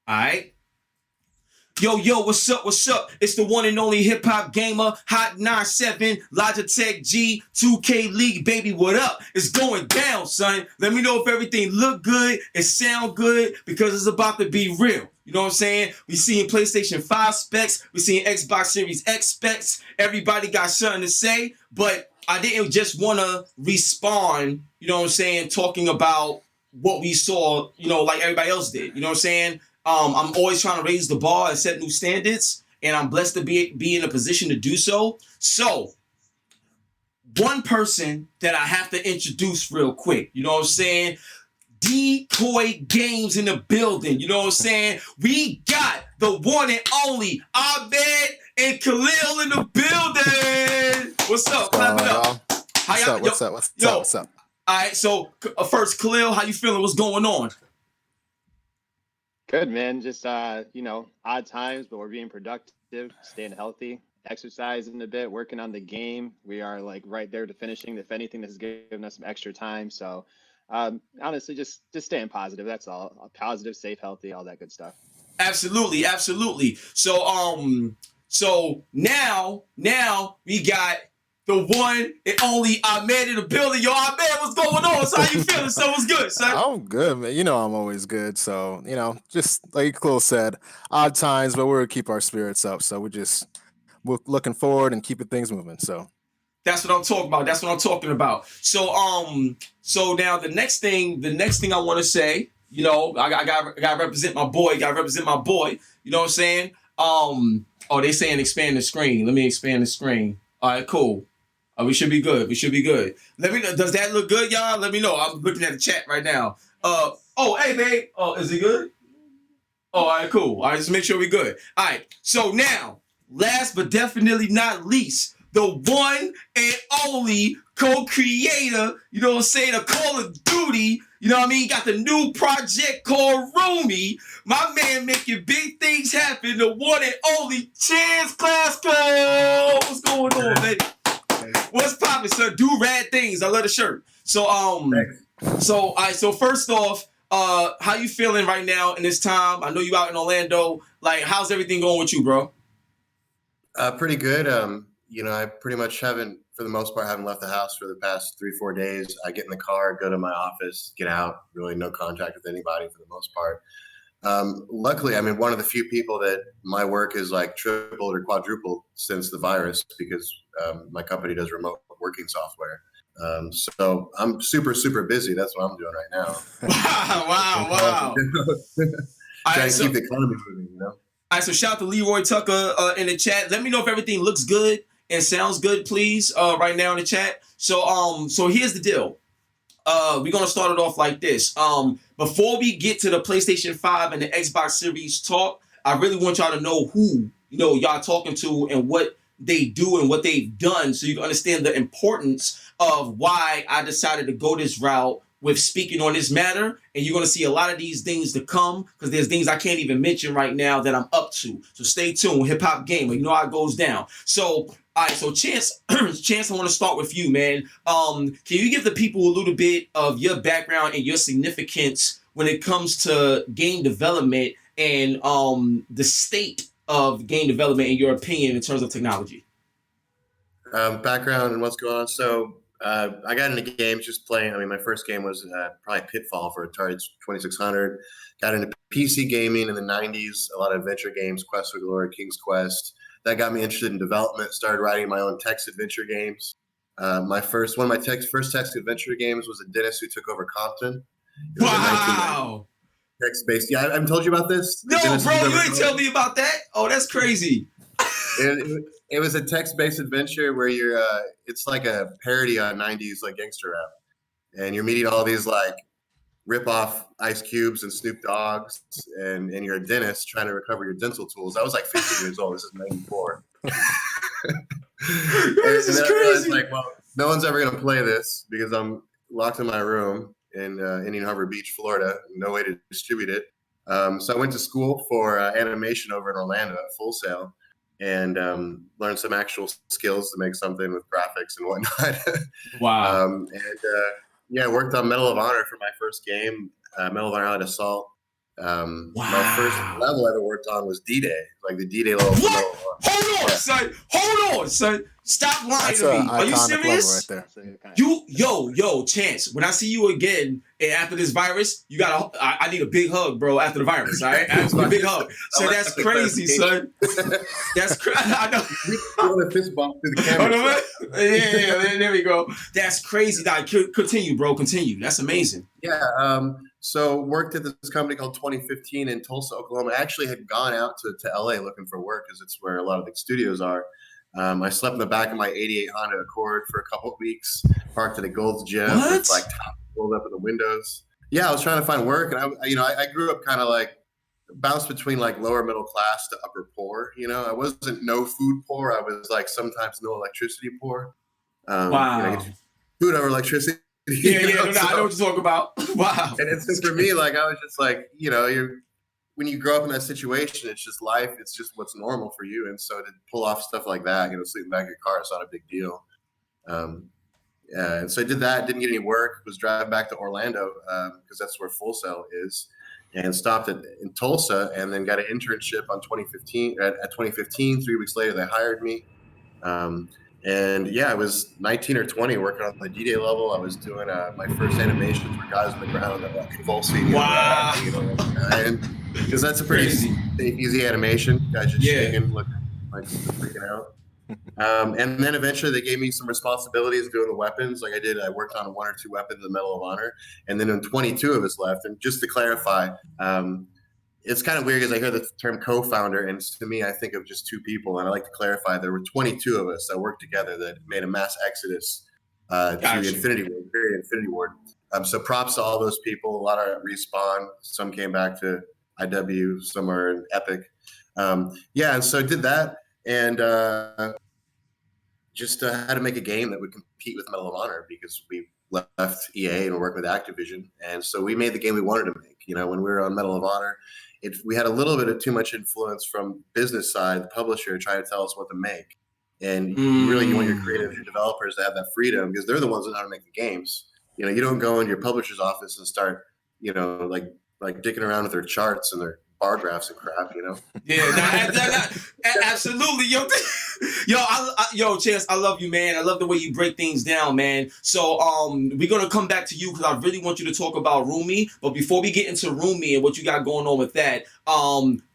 All right. Yo, what's up? What's up? It's the one and only hip hop gamer, Hot 97, Logitech G, 2K League, baby. What up? It's going down, son. Let me know if everything look good and sound good because it's about to be real. You know what I'm saying? We seeing PlayStation 5 specs, we seeing Xbox Series X specs. Everybody got something to say, but I didn't just want to respawn, you know what I'm saying, talking about what we saw, you know, like everybody else did. You know what I'm saying? I'm always trying to raise the bar and set new standards, and I'm blessed to be in a position to do so. So, one person that I have to introduce real quick, you know what I'm saying? Decoy Games in the building, you know what I'm saying? We got the one and only Ahmed and Khalil in the building. What's up? Clap it up. What's up? All right, so first, Khalil, how you feeling? What's going on? Good, man. Just, odd times, but we're being productive, staying healthy, exercising a bit, working on the game. We are like right there to finishing. If anything, this is giving us some extra time. So honestly, just staying positive. That's all. Positive, safe, healthy, all that good stuff. Absolutely. So now we got the one and only Ahmed in the building. Yo, Ahmed, what's going on? So how you feeling? So what's good, son? I'm good, man. You know I'm always good. So, just like Cole said, odd times, but we're gonna keep our spirits up. So we're looking forward and keeping things moving. So that's what I'm talking about. So now the next thing I want to say, you know, I got to represent my boy. You know what I'm saying? They saying expand the screen. Let me expand the screen. All right, cool. We should be good. Let me know. Does that look good, y'all? Let me know. I'm looking at the chat right now. Hey, babe. Oh, is it good? Oh, all right, cool. All right, just make sure we're good. All right. So now, last but definitely not least, the one and only co-creator, you know what I'm saying, of Call of Duty, you know what I mean? Got the new project called Roomy. My man making big things happen, the one and only Chance Classico. What's going on, baby? What's poppin', sir? Do rad things. I love the shirt. So first off, how you feeling right now in this time? I know you out in Orlando. Like, how's everything going with you, bro? Pretty good. I pretty much haven't left the house for the past 3-4 days. I get in the car, go to my office, get out, really no contact with anybody for the most part. Luckily, I'm one of the few people that my work is like tripled or quadrupled since the virus because my company does remote working software. So I'm super, super busy. That's what I'm doing right now. Wow. Trying to keep the economy moving, you know? All right, so shout out to Leroy Tucker in the chat. Let me know if everything looks good and sounds good, please, right now in the chat. So here's the deal. We're going to start it off like this. Before we get to the PlayStation 5 and the Xbox Series talk, I really want y'all to know who, y'all talking to and what they do and what they've done so you can understand the importance of why I decided to go this route with speaking on this matter. And you're going to see a lot of these things to come because there's things I can't even mention right now that I'm up to. So stay tuned. HipHopGamer, you know how it goes down. So, all right, so Chance, I want to start with you, man. Can you give the people a little bit of your background and your significance when it comes to game development and the state of game development in your opinion in terms of technology? Background and what's going on. So I got into games just playing. My first game was probably Pitfall for Atari 2600. Got into PC gaming in the 90s, a lot of adventure games, Quest for Glory, King's Quest. That got me interested in development, started writing my own text adventure games. One of my first text adventure games was a dentist who took over Compton. Wow. Text-based. Yeah, I haven't told you about this. No, bro, you ain't tell me about that. Oh, that's crazy. It was a text-based adventure where it's like a parody on 90s like gangster rap. And you're meeting all these like rip-off Ice Cubes and Snoop Dogg's and you're a dentist trying to recover your dental tools. I was like 15 years old. This is 94. This is crazy. I was like, well, no one's ever going to play this because I'm locked in my room in Indian Harbor Beach, Florida. No way to distribute it. So I went to school for animation over in Orlando at Full Sail. And learned some actual skills to make something with graphics and whatnot. Wow. I worked on Medal of Honor for my first game, Medal of Honor Allied Assault. My first level I ever worked on was D-Day, like the D-Day level. What? Hold on, son. Stop lying That's to me. an Are you iconic level serious? right there. Yo, Chance. When I see you again and after this virus, you gotta. I need a big hug, bro. After the virus, all right? I need a big hug. So that's crazy, son. That's crazy. I know. You want to fist bump through the camera? Yeah. There we go. That's crazy. Now, continue, bro. Continue. That's amazing. Yeah. So worked at this company called 2015 in Tulsa, Oklahoma. I actually had gone out to LA looking for work because it's where a lot of the studios are. I slept in the back of my 88 Honda Accord for a couple of weeks, parked at a Gold's Gym with like top rolled up in the windows. Yeah, I was trying to find work, and I grew up kind of like bounced between like lower middle class to upper poor. I wasn't no food poor. I was like sometimes no electricity poor. Wow. Food over electricity. Yeah, I know what you're talking about. Wow. And it's for me, like I was just like, when you grow up in that situation, it's just life. It's just what's normal for you. And so to pull off stuff like that, sleeping back in your car, it's not a big deal. And so I did that, didn't get any work, was driving back to Orlando because that's where Full Sail is, and stopped in Tulsa and then got an internship on 2015. At 2015, 3 weeks later, they hired me. And yeah, I was 19 or 20 working on the D-Day level. I was doing my first animations where guys on the ground that were convulsing. Wow. And because that's a pretty easy animation. Guys just shaking, looking like freaking out. And then eventually they gave me some responsibilities doing the weapons. Like I worked on 1 or 2 weapons, the Medal of Honor. And then in 22 of us left. And just to clarify, it's kind of weird because I hear the term co-founder, and to me, I think of just 2 people. And I like to clarify there were 22 of us that worked together that made a mass exodus to the Infinity Ward. So props to all those people. A lot are at Respawn. Some came back to IW. Some are in Epic. And so I did that, and just had to make a game that would compete with Medal of Honor because we left EA and worked with Activision. And so we made the game we wanted to make. When we were on Medal of Honor, we had a little bit of too much influence from business side, the publisher trying to tell us what to make. And really, you want your creators, your developers to have that freedom because they're the ones that know how to make the games. You don't go into your publisher's office and start, like dicking around with their charts and their bar graphs and crap, Yeah, absolutely, yo, Chance, I love you, man. I love the way you break things down, man. So, we're gonna come back to you because I really want you to talk about Rumi. But before we get into Rumi and what you got going on with that,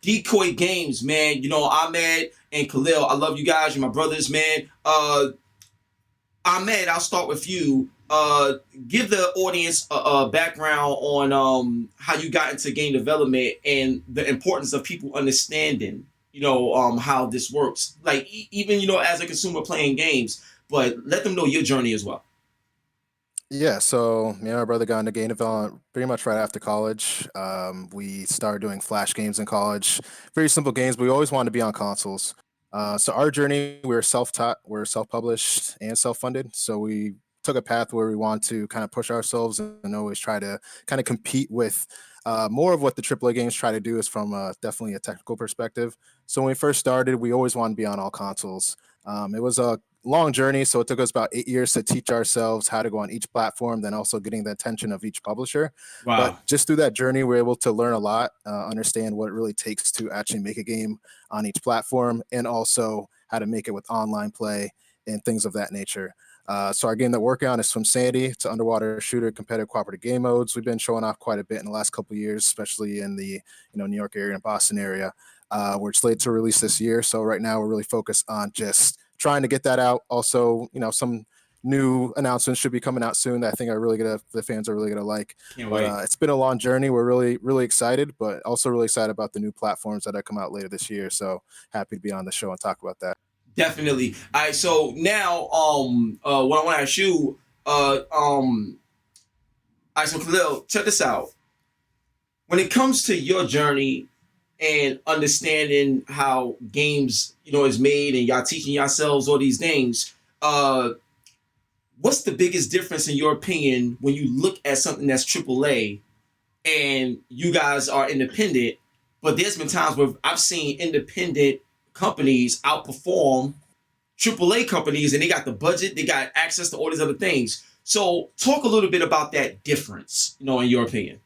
Decoy Games, man. Ahmed and Khalil, I love you guys. You're my brothers, man. Ahmed, I'll start with you. Give the audience a background on how you got into game development and the importance of people understanding, how this works. Like even as a consumer playing games, but let them know your journey as well. Yeah, so me and my brother got into game development pretty much right after college. We started doing Flash games in college, very simple games, but we always wanted to be on consoles. So our journey, we were self-taught, we're self-published and self-funded. So we took a path where we want to kind of push ourselves and always try to kind of compete with more of what the AAA games try to do is from definitely a technical perspective. So when we first started, we always wanted to be on all consoles. It was a long journey, so it took us about 8 years to teach ourselves how to go on each platform, then also getting the attention of each publisher. Wow. But just through that journey, we're able to learn a lot, understand what it really takes to actually make a game on each platform, and also how to make it with online play and things of that nature. So our game that we're working on is Swim Sanity. It's an underwater shooter, competitive cooperative game modes. We've been showing off quite a bit in the last couple of years, especially in the New York area and Boston area. We're slated to release this year. So right now we're really focused on just trying to get that out. Also, some new announcements should be coming out soon that I think the fans are really gonna like. Can't wait. It's been a long journey. We're really, really excited, but also really excited about the new platforms that come out later this year. So happy to be on the show and talk about that. Definitely. All right. So now, what I want to ask you, all right. So Khalil, check this out. When it comes to your journey and understanding how games, is made, and y'all teaching yourselves all these things, what's the biggest difference in your opinion when you look at something that's AAA and you guys are independent? But there's been times where I've seen independent companies outperform AAA companies, and they got the budget, they got access to all these other things. So talk a little bit about that difference, in your opinion.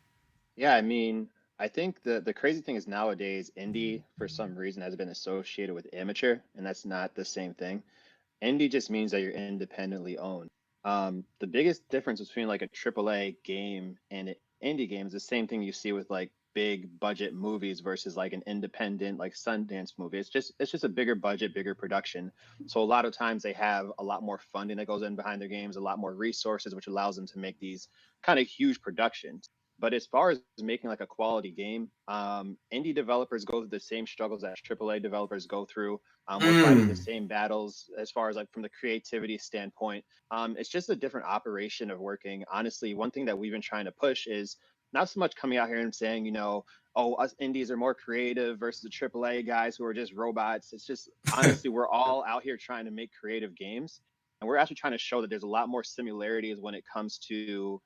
Yeah, I mean, I think the crazy thing is nowadays indie for some reason has been associated with amateur, and that's not the same thing. Indie just means that you're independently owned. The biggest difference between like a AAA game and an indie game is the same thing you see with like big budget movies versus like an independent like Sundance movie. It's just a bigger budget, bigger production. So a lot of times they have a lot more funding that goes in behind their games, a lot more resources, which allows them to make these kind of huge productions. But as far as making like a quality game, indie developers go through the same struggles that AAA developers go through. We're fighting the Mm. same battles as far as like from the creativity standpoint. It's just a different operation of working. Honestly, one thing that we've been trying to push is not so much coming out here and saying, oh, us indies are more creative versus the AAA guys who are just robots. It's just honestly, we're all out here trying to make creative games, and we're actually trying to show that there's a lot more similarities when it comes to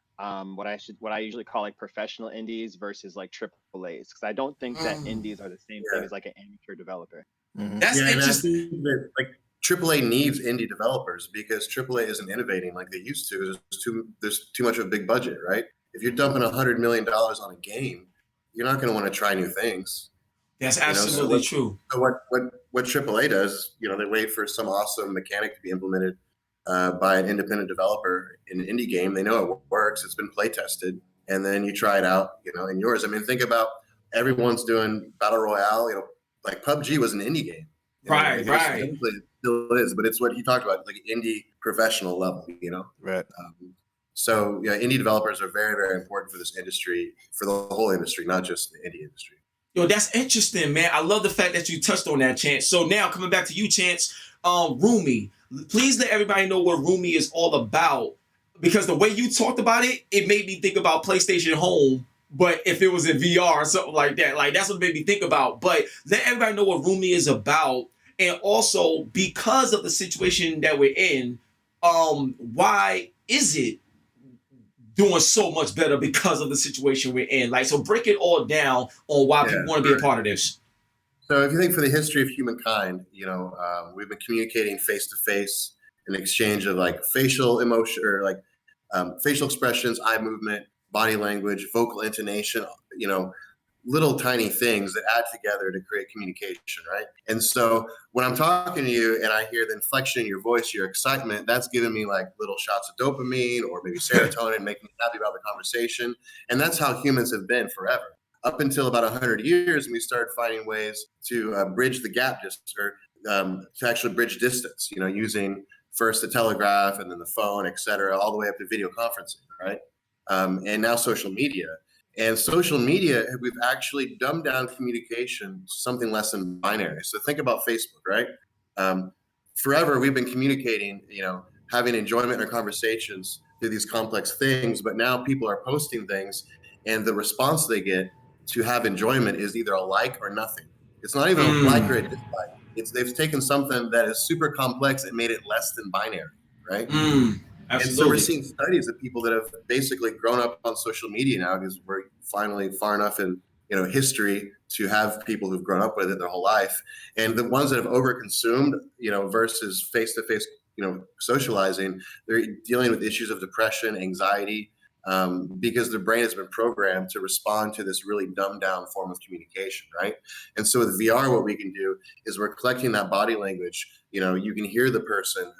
what I usually call like professional indies versus like AAAs, because I don't think that Mm. indies are the same Yeah. thing as like an amateur developer. Mhm. That's Yeah, and I interesting. think that like AAA needs indie developers because AAA isn't innovating like they used to. There's too much of a big budget, right? If you're dumping $100 million on a game, you're not going to want to try new things. That's You know, absolutely true. so what AAA does, they wait for some awesome mechanic to be implemented by an independent developer in an indie game. They know it works. It's been play tested, and then you try it out. In yours. I mean, think about everyone's doing battle royale. Like PUBG was an indie game. Right, right. Technically it still is, but it's what he talked about, like indie professional level. Right. So yeah, indie developers are very, very important for this industry, for the whole industry, not just the indie industry. Yo, that's interesting, man. I love the fact that you touched on that, Chance. So now coming back to you, Chance, Rumi, please let everybody know what Rumi is all about. Because the way you talked about it, it made me think about PlayStation Home, but if it was in VR or something like that. Like that's what made me think about. But let everybody know what Rumi is about. And also because of the situation that we're in, why is it doing so much better because of the situation we're in? Like, so break it all down on why people want to be a part of this. So if you think for the history of humankind, we've been communicating face to face, an exchange of like facial emotion or like facial expressions, eye movement, body language, vocal intonation, little tiny things that add together to create communication, right? And so when I'm talking to you and I hear the inflection in your voice, your excitement, that's giving me like little shots of dopamine or maybe serotonin, making me happy about the conversation. And that's how humans have been forever. Up until about 100 years, we started finding ways to bridge the gap distance or to actually bridge distance, using first the telegraph and then the phone, et cetera, all the way up to video conferencing, right? And now social media. And social media, we've actually dumbed down communication to something less than binary. So think about Facebook, right? Forever, we've been communicating, having enjoyment in our conversations through these complex things. But now people are posting things, and the response they get to have enjoyment is either a like or nothing. It's not even a like or a dislike. They've taken something that is super complex and made it less than binary, right? And so we're seeing studies of people that have basically grown up on social media now because we're finally far enough in history to have people who've grown up with it their whole life. And the ones that have overconsumed, versus face-to-face, socializing, they're dealing with issues of depression, anxiety, because their brain has been programmed to respond to this really dumbed down form of communication, right? And so with VR, what we can do is we're collecting that body language. You can hear the person.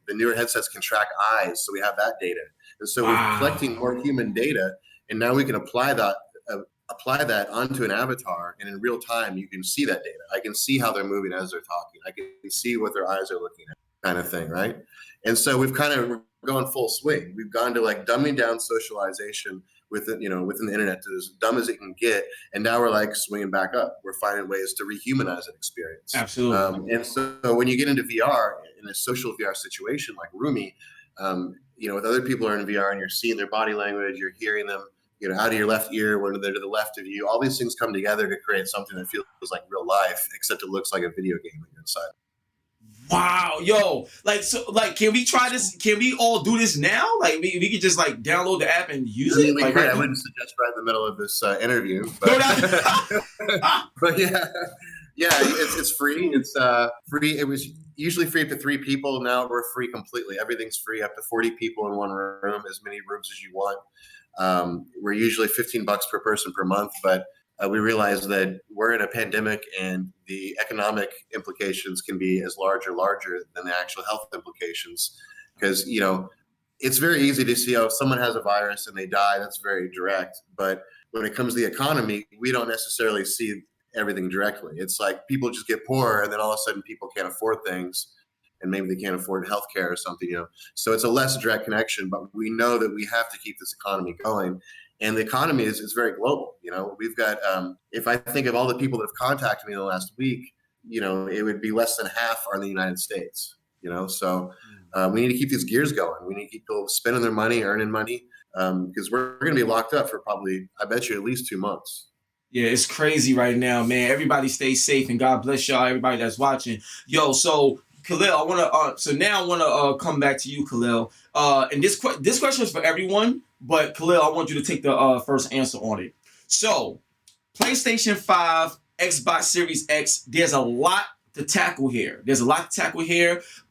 The newer headsets can track eyes, so we have that data. And so we're collecting more human data, and now we can apply that onto an avatar, and in real time you can see that data. I can see how they're moving as they're talking. I can see what their eyes are looking at, kind of thing, right? And so we've kind of gone full swing. We've gone to like dumbing down socialization within the internet to as dumb as it can get, and now we're like swinging back up. We're finding ways to rehumanize an experience. Absolutely. And so when you get into VR in a social VR situation like Rumi, with other people who are in VR and you're seeing their body language, you're hearing them, out of your left ear when they're to the left of you. All these things come together to create something that feels like real life, except it looks like a video game when you're inside. Wow, yo, can we try this? Can we all do this now? Like, we could just like download the app and use it. Like, I wouldn't suggest right in the middle of this interview, but, but yeah, it's free. It's free. It was usually free up to 3 people. Now we're free completely. Everything's free up to 40 people in one room, as many rooms as you want. We're usually $15 per person per month, but we realize that we're in a pandemic and the economic implications can be as large or larger than the actual health implications. Because, it's very easy to see, if someone has a virus and they die, that's very direct. But when it comes to the economy, we don't necessarily see everything directly. It's like people just get poorer and then all of a sudden people can't afford things and maybe they can't afford healthcare or something. So it's a less direct connection, but we know that we have to keep this economy going. And the economy is very global. We've got, if I think of all the people that have contacted me in the last week, it would be less than half are in the United States. So we need to keep these gears going. We need to keep people spending their money, earning money, because we're going to be locked up for probably, I bet you, at least 2 months. Yeah, it's crazy right now, man. Everybody stay safe and God bless y'all, everybody that's watching. Yo, so Khalil, I want to come back to you, Khalil. And this question is for everyone, but Khalil, I want you to take the first answer on it. So, PlayStation 5, Xbox Series X, there's a lot to tackle here.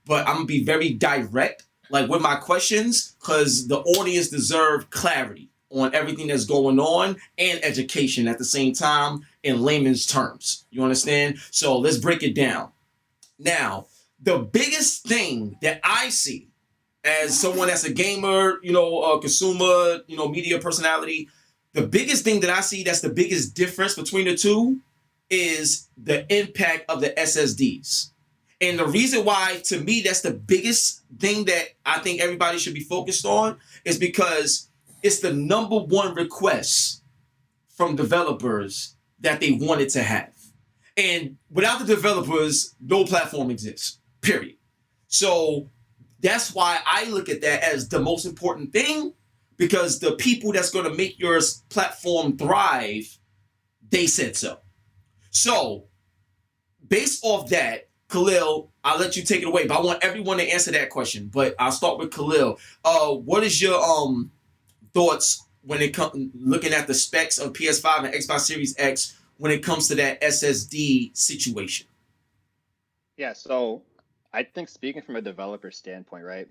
But I'm going to be very direct, like with my questions, because the audience deserve clarity on everything that's going on and education at the same time in layman's terms. You understand? So let's break it down. Now, the biggest thing that I see as someone that's a gamer, a consumer, media personality, the biggest thing that I see that's the biggest difference between the two is the impact of the SSDs. And the reason why, to me, that's the biggest thing that I think everybody should be focused on is because it's the number one request from developers that they wanted to have. And without the developers, no platform exists, period. So that's why I look at that as the most important thing, because the people that's going to make your platform thrive, they said so. So based off that, Khalil, I'll let you take it away, but I want everyone to answer that question. But I'll start with Khalil. What is your thoughts when it comes looking at the specs of PS5 and Xbox Series X when it comes to that SSD situation? Yeah, so I think speaking from a developer standpoint, right?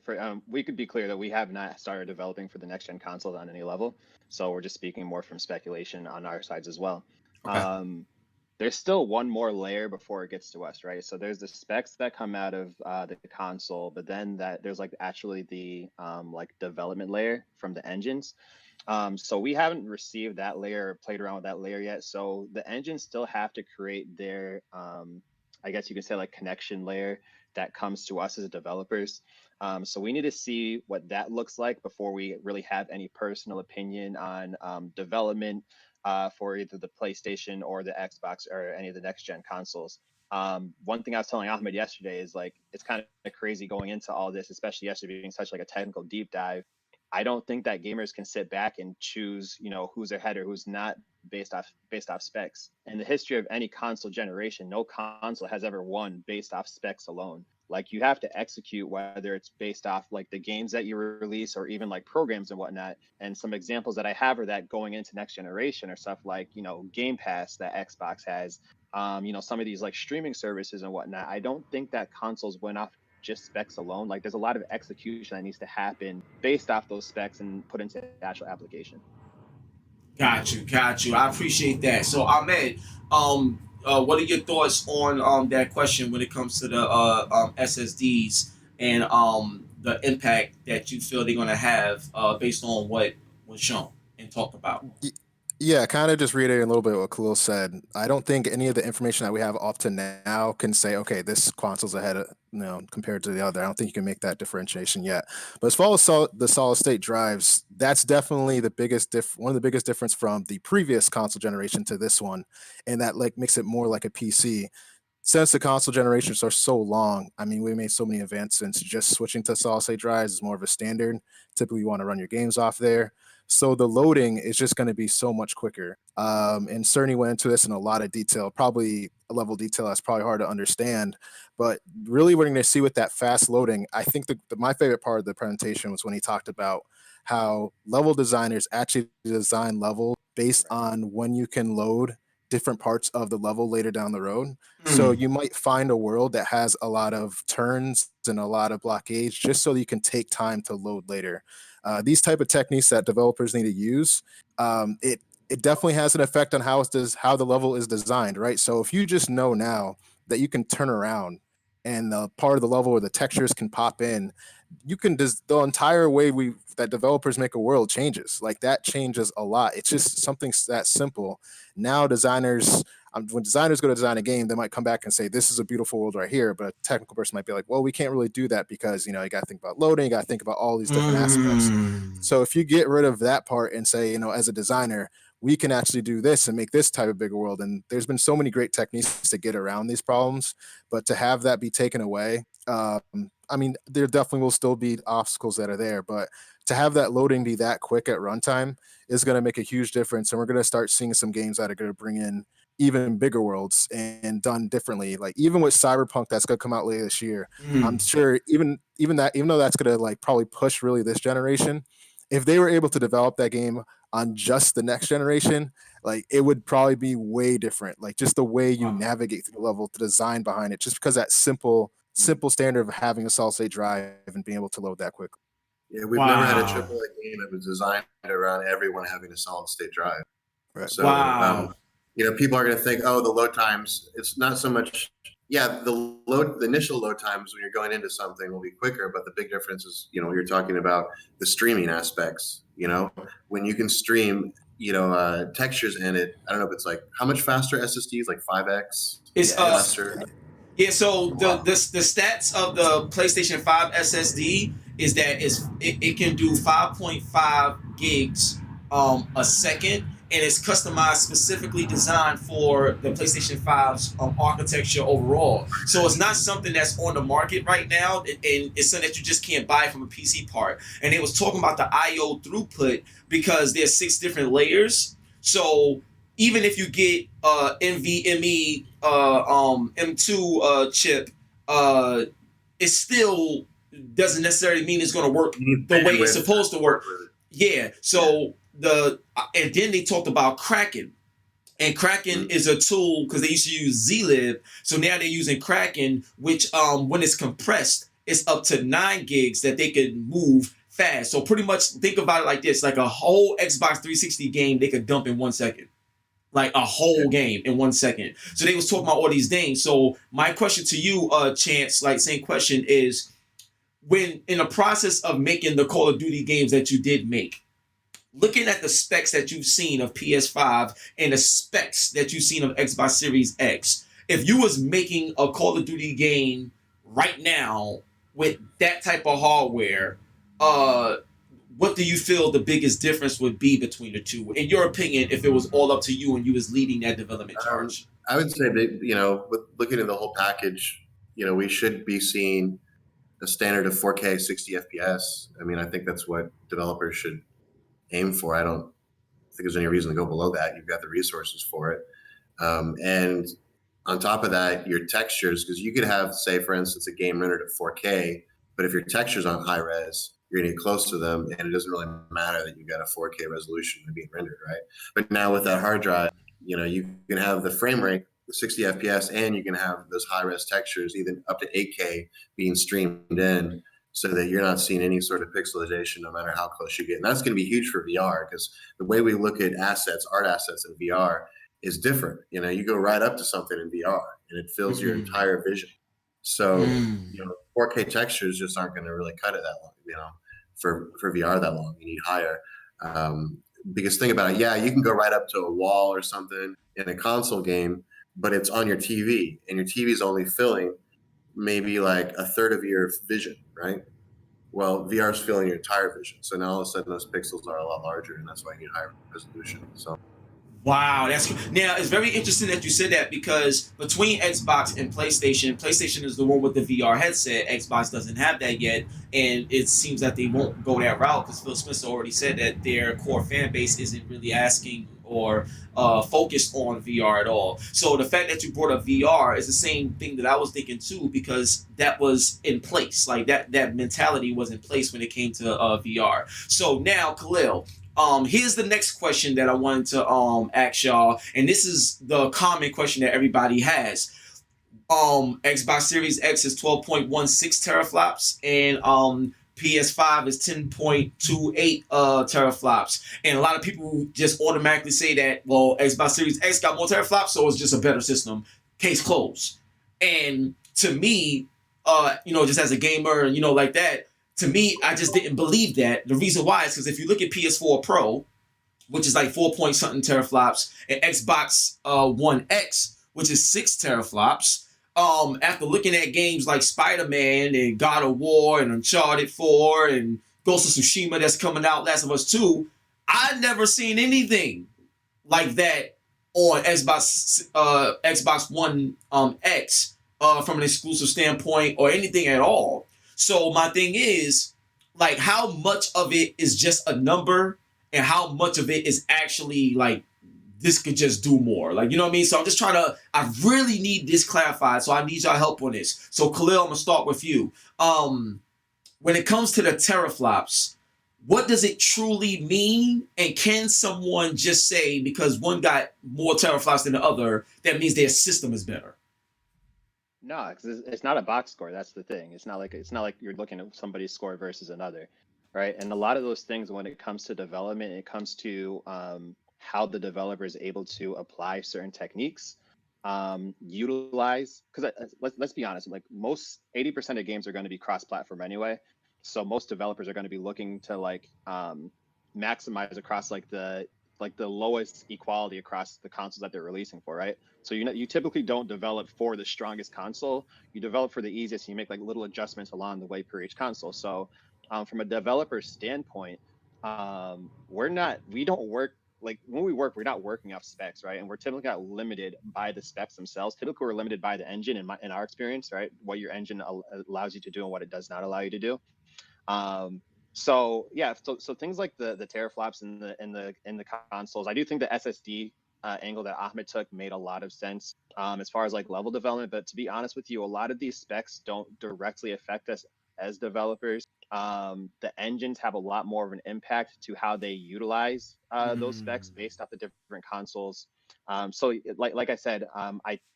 We could be clear that we have not started developing for the next gen console on any level. So we're just speaking more from speculation on our sides as well. Okay. There's still one more layer before it gets to us, right? So there's the specs that come out of the console, but then there's like actually the like development layer from the engines. So we haven't received that layer or played around with that layer yet. So the engines still have to create their, I guess you could say, like connection layer that comes to us as developers. So we need to see what that looks like before we really have any personal opinion on development for either the PlayStation or the Xbox or any of the next gen consoles. One thing I was telling Ahmed yesterday is like, it's kind of crazy going into all this, especially yesterday being such like a technical deep dive. I don't think that gamers can sit back and choose, who's ahead or who's not based off specs. In the history of any console generation, no console has ever won based off specs alone. Like you have to execute, whether it's based off like the games that you release or even like programs and whatnot. And some examples that I have are that going into next generation or stuff like, Game Pass that Xbox has, some of these like streaming services and whatnot. I don't think that consoles went off just specs alone. Like there's a lot of execution that needs to happen based off those specs and put into the actual application. Got you. I appreciate that. So Ahmed, what are your thoughts on that question when it comes to the SSDs and the impact that you feel they're gonna have based on what was shown and talked about? Yeah, kind of just reiterating a little bit what Khalil said. I don't think any of the information that we have up to now can say, okay, this console's ahead of, compared to the other. I don't think you can make that differentiation yet. But as far as the solid state drives, that's definitely the biggest one of the biggest difference from the previous console generation to this one, and that like makes it more like a PC. Since the console generations are so long, I mean, we made so many advancements. Just switching to solid state drives is more of a standard. Typically, you want to run your games off there. So the loading is just going to be so much quicker. And Cerny went into this in a lot of detail, probably a level of detail that's probably hard to understand. But really, what you're going to see with that fast loading, I think my favorite part of the presentation was when he talked about how level designers actually design level based on when you can load different parts of the level later down the road. So you might find a world that has a lot of turns and a lot of blockades just so that you can take time to load later. These type of techniques that developers need to use, it definitely has an effect on how the level is designed, right? So if you just know now that you can turn around and the part of the level where the textures can pop in, you can the entire way that developers make a world changes. Like that changes a lot. It's just something that simple. Now when designers go to design a game, they might come back and say, this is a beautiful world right here. But a technical person might be like, well, we can't really do that because, you got to think about loading, you got to think about all these different aspects. So if you get rid of that part and say, as a designer, we can actually do this and make this type of bigger world. And there's been so many great techniques to get around these problems, but to have that be taken away, there definitely will still be obstacles that are there, but to have that loading be that quick at runtime is going to make a huge difference. And we're going to start seeing some games that are going to bring in even bigger worlds and done differently. Like even with Cyberpunk that's going to come out later this year, I'm sure even though that's going to like probably push really this generation, if they were able to develop that game on just the next generation, like it would probably be way different. Like just the way you navigate through the level, the design behind it, just because that simple standard of having a solid state drive and being able to load that quickly. Yeah, we've never had a AAA game that was designed around everyone having a solid state drive. Right. So, people are going to think, oh, the load times. It's not so much. Yeah, the initial load times when you're going into something will be quicker, but the big difference is, you're talking about the streaming aspects. When you can stream, textures in it. I don't know if it's like how much faster SSDs, like 5x. It's faster. Yeah, so the stats of the PlayStation 5 SSD is that it can do 5.5 gigs a second, and it's customized, specifically designed for the PlayStation 5's architecture overall. So it's not something that's on the market right now, and it's something that you just can't buy from a PC part. And they was talking about the I/O throughput because there's 6 different layers. So even if you get NVMe M2 chip, it still doesn't necessarily mean it's going to work the way it's supposed to work. Yeah. So and then they talked about Kraken, and Kraken is a tool because they used to use zlib. So now they're using Kraken, which when it's compressed, it's up to 9 gigs that they can move fast. So pretty much think about it like this: like a whole Xbox 360 game they could dump in 1 second. Like a whole game in 1 second. So they was talking about all these things. So my question to you, Chance, like same question is, when in the process of making the Call of Duty games that you did make, looking at the specs that you've seen of PS5 and the specs that you've seen of Xbox Series X, if you was making a Call of Duty game right now with that type of hardware, what do you feel the biggest difference would be between the two? In your opinion, if it was all up to you and you was leading that development charge? I would say that, with looking at the whole package, we should be seeing a standard of 4K 60 FPS. I mean, I think that's what developers should aim for. I don't think there's any reason to go below that. You've got the resources for it. And on top of that, your textures, because you could have, say, for instance, a game rendered at 4K, but if your textures aren't high res, you're going to get close to them, and it doesn't really matter that you've got a 4K resolution being rendered, right? But now with that hard drive, you can have the frame rate, the 60 FPS, and you can have those high-res textures, even up to 8K, being streamed in, so that you're not seeing any sort of pixelization no matter how close you get. And that's going to be huge for VR, because the way we look at art assets in VR is different. You go right up to something in VR, and it fills your entire vision. So, 4K textures just aren't going to really cut it that long, for VR that long. You need higher. Biggest thing about it, you can go right up to a wall or something in a console game, but it's on your TV, and your TV is only filling maybe like a third of your vision, right? Well, VR is filling your entire vision. So now all of a sudden those pixels are a lot larger, and that's why you need higher resolution. So. Wow, now it's very interesting that you said that, because between Xbox and PlayStation is the one with the VR headset. Xbox doesn't have that yet, and it seems that they won't go that route because Phil Spencer already said that their core fan base isn't really asking or focused on VR at all. So the fact that you brought up VR is the same thing that I was thinking too, because that was in place. Like that mentality was in place when it came to VR. So now, Khalil, here's the next question that I wanted to ask y'all, and this is the common question that everybody has. Xbox Series X is 12.16 teraflops, and PS5 is 10.28 teraflops, and a lot of people just automatically say that, well, Xbox Series X got more teraflops, so it's just a better system. Case closed. And to me, just as a gamer, like that, to me, I just didn't believe that. The reason why is because if you look at PS4 Pro, which is like 4 point something teraflops, and Xbox One X, which is 6 teraflops. After looking at games like Spider-Man and God of War and Uncharted 4 and Ghost of Tsushima that's coming out, Last of Us 2, I've never seen anything like that on Xbox One X from an exclusive standpoint or anything at all. So my thing is, like, how much of it is just a number and how much of it is actually like this could just do more. Like, you know what I mean? So I'm just I really need this clarified. So I need y'all help on this. So Khalil, I'm gonna start with you. When it comes to the teraflops, what does it truly mean? And can someone just say because one got more teraflops than the other, that means their system is better? No, because it's not a box score. That's the thing. It's not like you're looking at somebody's score versus another, right? And a lot of those things, when it comes to development, it comes to how the developer is able to apply certain techniques, utilize. Because let's be honest, like most 80% of games are going to be cross-platform anyway. So most developers are going to be looking to maximize across like the lowest equality across the consoles that they're releasing for, right? So you typically don't develop for the strongest console. You develop for the easiest. And you make like little adjustments along the way per each console. So from a developer standpoint, we don't work like when we work, we're not working off specs, right? And we're typically not limited by the specs themselves. Typically, we're limited by the engine in our experience, right? What your engine allows you to do and what it does not allow you to do. So yeah, so things like the teraflops in the consoles, I do think the SSD angle that Ahmed took made a lot of sense as far as like level development. But to be honest with you, a lot of these specs don't directly affect us as developers. The engines have a lot more of an impact to how they utilize those specs based off the different consoles. So like I said,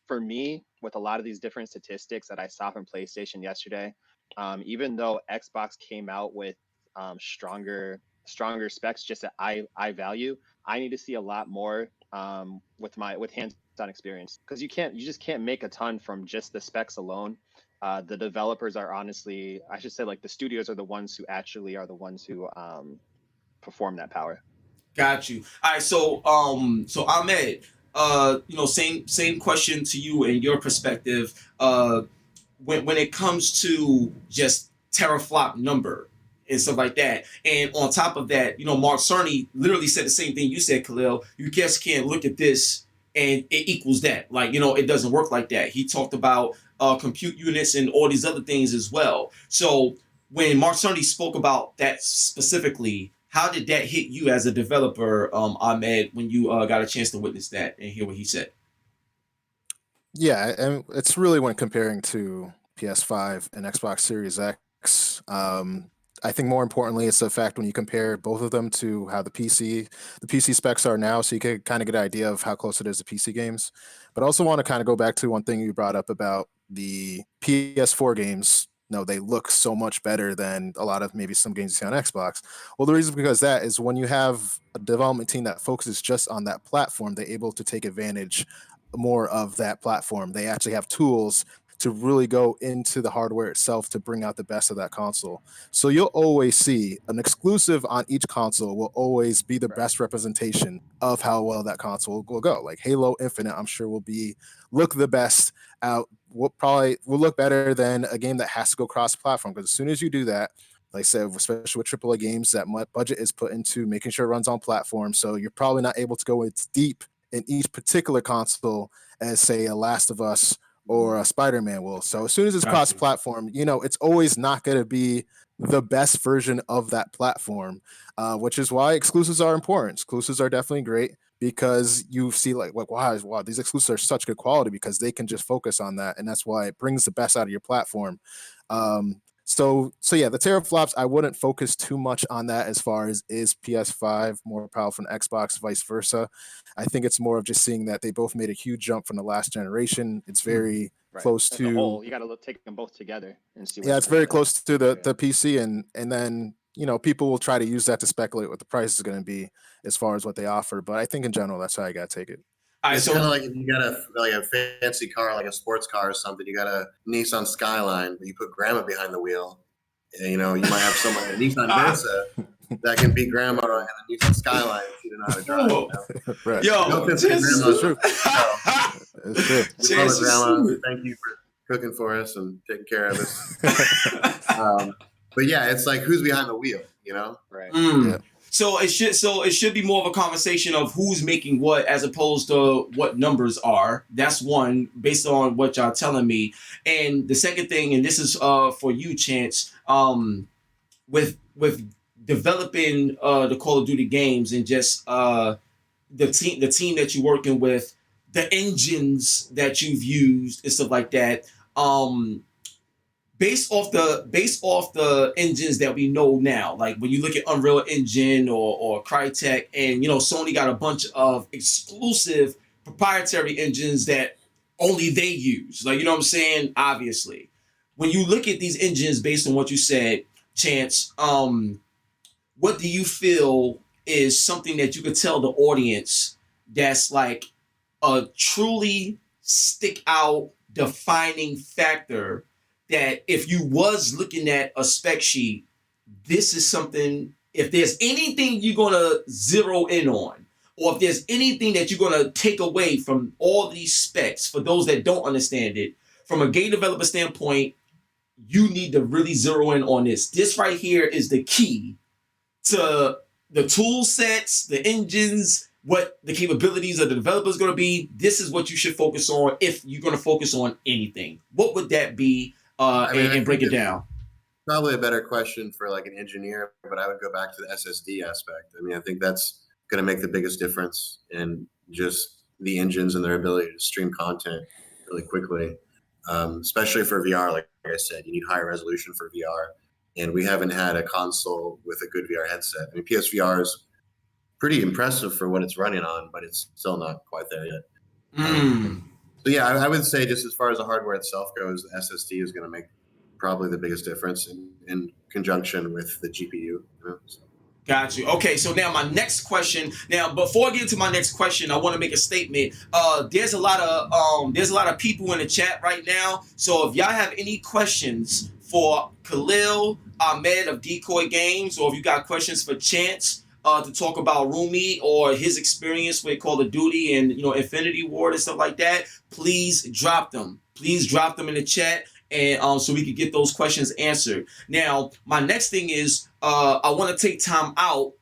for me, with a lot of these different statistics that I saw from PlayStation yesterday, even though Xbox came out with stronger specs just that I value, I need to see a lot more with hands-on experience, because you just can't make a ton from just the specs alone. The developers are honestly, I should say, like the studios are the ones who actually are the ones who perform that power. Got you. All right, so Ahmed, same question to you and your perspective. When it comes to just teraflop number and stuff like that, and on top of that, Mark Cerny literally said the same thing you said, Khalil. You just can't look at this and it equals that. Like, it doesn't work like that. He talked about compute units and all these other things as well. So when Mark Cerny spoke about that specifically, how did that hit you as a developer, Ahmed, when you got a chance to witness that and hear what he said? Yeah, and it's really when comparing to PS5 and Xbox Series X. I think more importantly, it's the fact when you compare both of them to how the PC specs are now, so you can kind of get an idea of how close it is to PC games. But I also want to kind of go back to one thing you brought up about the PS4 games. No, they look so much better than a lot of maybe some games you see on Xbox. Well, the reason because that is when you have a development team that focuses just on that platform, they're able to take advantage more of that platform. They actually have tools to really go into the hardware itself to bring out the best of that console. So you'll always see an exclusive on each console will always be the best representation of how well that console will go. Like Halo Infinite, I'm sure will look the best out. Will look better than a game that has to go cross-platform, because as soon as you do that, like I said, especially with AAA games, that much budget is put into making sure it runs on platform. So you're probably not able to go as deep in each particular console as, say, a Last of Us or a Spider-Man will. So as soon as it's cross-platform, it's always not going to be the best version of that platform, which is why exclusives are important. Exclusives are definitely great because you see like wow, these exclusives are such good quality because they can just focus on that, and that's why it brings the best out of your platform. So yeah, the teraflops, I wouldn't focus too much on that as far as is PS5 more powerful than Xbox, vice versa. I think it's more of just seeing that they both made a huge jump from the last generation. It's very close As to a whole, you got to take them both together and see. yeah, it's very close to the PC, and then people will try to use that to speculate what the price is going to be as far as what they offer. But I think in general, that's how you got to take it. All right, It's kind of like if you got a fancy car, like a sports car or something. You got a Nissan Skyline, but you put grandma behind the wheel. And, you might have someone a Nissan Versa that can beat grandma in the Nissan Skyline if she didn't know how to drive. Right. Yo, No offense to just, It's grandma. true. It's true. We love it, grandma. Thank you for cooking for us and taking care of us. But yeah, it's like who's behind the wheel, Right. Yeah. So it should be more of a conversation of who's making what as opposed to what numbers are. That's one based on what y'all telling me. And the second thing, and this is for you, Chance, with developing the Call of Duty games and just the team that you're working with, the engines that you've used and stuff like that. Based off the engines that we know now, like when you look at Unreal Engine or Crytek, and Sony got a bunch of exclusive proprietary engines that only they use. Like, what I'm saying? Obviously, when you look at these engines based on what you said, Chance, what do you feel is something that you could tell the audience that's like a truly stick out defining factor, that if you was looking at a spec sheet, this is something, if there's anything you're going to zero in on, or if there's anything that you're going to take away from all these specs, for those that don't understand it, from a game developer standpoint, you need to really zero in on this. This right here is the key to the tool sets, the engines, what the capabilities of the developer is going to be. This is what you should focus on if you're going to focus on anything. What would that be? And break it down. Probably a better question for like an engineer, but I would go back to the SSD aspect. I mean, I think that's going to make the biggest difference in just the engines and their ability to stream content really quickly, especially for VR. Like I said, you need higher resolution for VR, and we haven't had a console with a good VR headset. I mean, PSVR is pretty impressive for what it's running on, but it's still not quite there yet. So yeah, I would say just as far as the hardware itself goes, the SSD is going to make probably the biggest difference in conjunction with the GPU. So. Got you. Okay, so now my next question. Now, before I get into my next question, I want to make a statement. There's a lot of people in the chat right now. So if y'all have any questions for Khalil Ahmed of Decoy Games, or if you got questions for Chance to talk about Rumi or his experience with Call of Duty and Infinity Ward and stuff like that, please drop them. Please drop them in the chat, and so we can get those questions answered. Now, my next thing is I want to take time out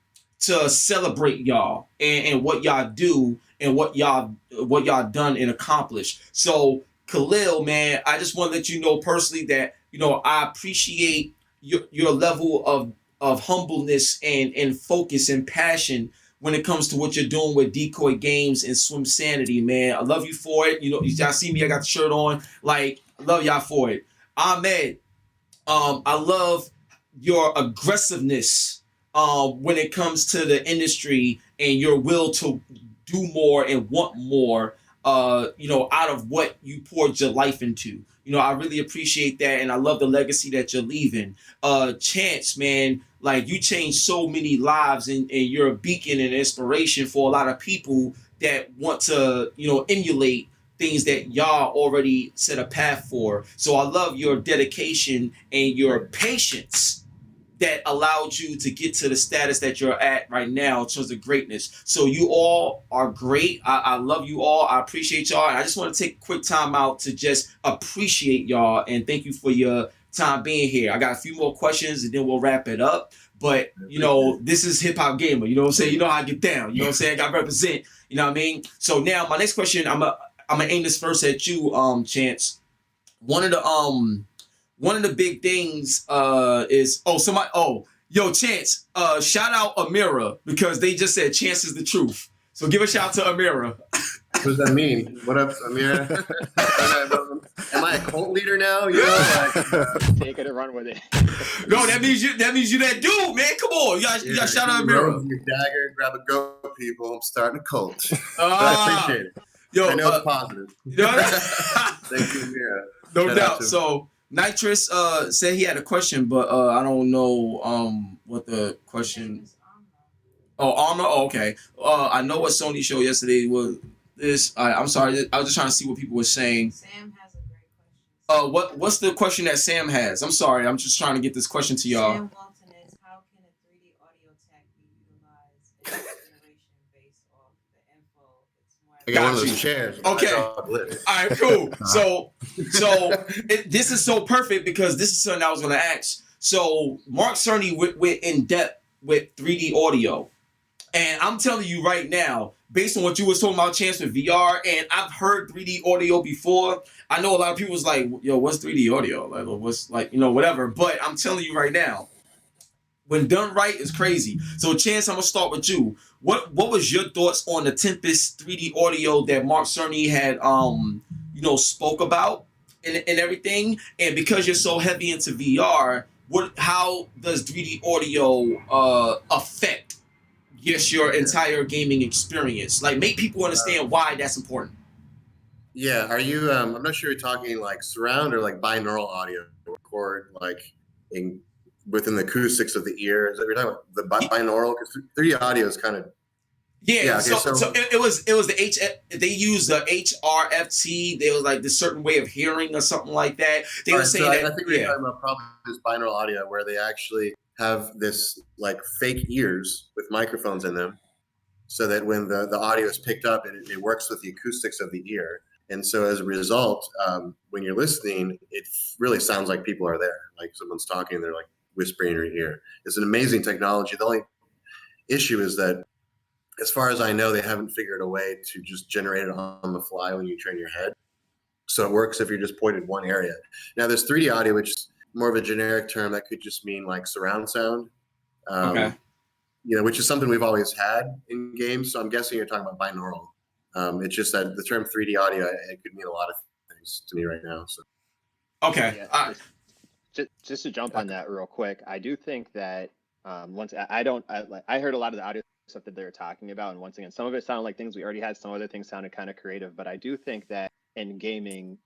to celebrate y'all and what y'all do and what y'all done and accomplished. So, Khalil, man, I just want to let you know personally that I appreciate your level of humbleness and focus and passion when it comes to what you're doing with Decoy Games and Swim Sanity, man. I love you for it. Y'all see me, I got the shirt on. Like, I love y'all for it. Ahmed, I love your aggressiveness when it comes to the industry and your will to do more and want more, out of what you poured your life into. I really appreciate that, and I love the legacy that you're leaving. Chance, man, like, you changed so many lives, and you're a beacon and inspiration for a lot of people that want to, emulate things that y'all already set a path for. So I love your dedication and your patience that allowed you to get to the status that you're at right now in terms of greatness. So you all are great. I love you all. I appreciate y'all. And I just want to take a quick time out to just appreciate y'all and thank you for your time being here. I got a few more questions and then we'll wrap it up. But, this is HipHopGamer. You know what I'm saying? You know how I get down. You know what I'm saying? I got to represent. You know what I mean? So now my next question, I'm gonna aim this first at you, Chance. One of the big things is Chance, shout out Amira, because they just said Chance is the truth. So give a shout out to Amira. What does that mean? What up, Amira? Am I a cult leader now? Take it and run with it. No, that means you that dude, man. Come on. You got shout out Amira. Your dagger, grab a goat, people. I'm starting a cult. But I appreciate it. I know it's positive. Thank you, Mira. No Shout out doubt. to- So Nitrous said he had a question, but I don't know what the question. Oh, Armor. Oh, okay. I know what Sony showed yesterday was this. I'm sorry. I was just trying to see what people were saying. Sam has a great question. What's the question that Sam has? I'm sorry. I'm just trying to get this question to y'all. Sam Walton is, how can a 3D audio tech be utilized in this generation based off the info? It's more. I got one of Got you. those chairs. Okay. All right, cool. This is so perfect because this is something I was going to ask. So Mark Cerny went in depth with 3D audio. And I'm telling you right now, based on what you was talking about, Chance, with VR, and I've heard 3D audio before. I know a lot of people was like, yo, what's 3D audio? Like, what's like, whatever. But I'm telling you right now, when done right, it's crazy. So Chance, I'm going to start with you. What was your thoughts on the Tempest 3D audio that Mark Cerny had, spoke about and everything? And because you're so heavy into VR, how does 3D audio affect your entire gaming experience? Like, make people understand why that's important. Yeah, are you? I'm not sure you're talking like surround or like binaural audio, record like within the acoustics of the ear. Is that what you're talking about? The binaural, because 3D audio is kind of. Yeah, so it was the they used the HRFT. They was like the certain way of hearing or something like that. They were saying that. I think we're talking about probably this binaural audio where they actually have this like fake ears with microphones in them, so that when the audio is picked up, it works with the acoustics of the ear. And so as a result, when you're listening, it really sounds like people are there, like someone's talking, they're like whispering in your ear. It's an amazing technology. The only issue is that, as far as I know, they haven't figured a way to just generate it on the fly when you turn your head. So it works if you're just pointed one area. Now there's 3D audio, which is more of a generic term that could just mean like surround sound. Okay. Which is something we've always had in games. So I'm guessing you're talking about binaural. It's just that the term 3D audio, it could mean a lot of things to me right now. So. Okay. Just to jump on that real quick, I do think that I heard a lot of the audio stuff that they were talking about, and once again, some of it sounded like things we already had, some other things sounded kind of creative, but I do think that in gaming,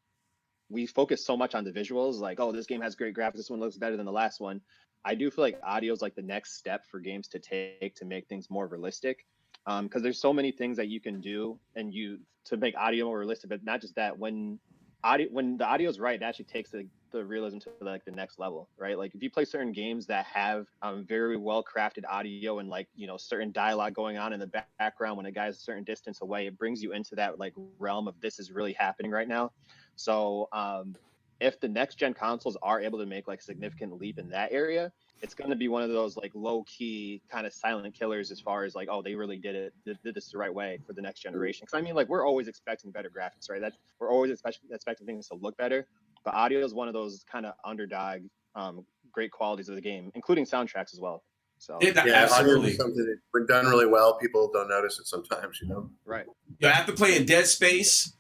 we focus so much on the visuals, like, oh, this game has great graphics, this one looks better than the last one. I do feel like audio is like the next step for games to take to make things more realistic, because there's so many things that you can do to make audio more realistic. But not just that, when the audio is right, it actually takes the realism to like the next level, right? Like if you play certain games that have very well crafted audio and like certain dialogue going on in the background when a guy's a certain distance away, it brings you into that like realm of this is really happening right now. So if the next gen consoles are able to make like a significant leap in that area, it's going to be one of those like low key kind of silent killers as far as like, oh, they really did this the right way for the next generation. Because I mean, like, we're always expecting better graphics, right? We're always expecting things to look better. But audio is one of those kind of underdog great qualities of the game, including soundtracks as well. So absolutely. Something that when done really well, people don't notice it sometimes, Right. After playing Dead Space,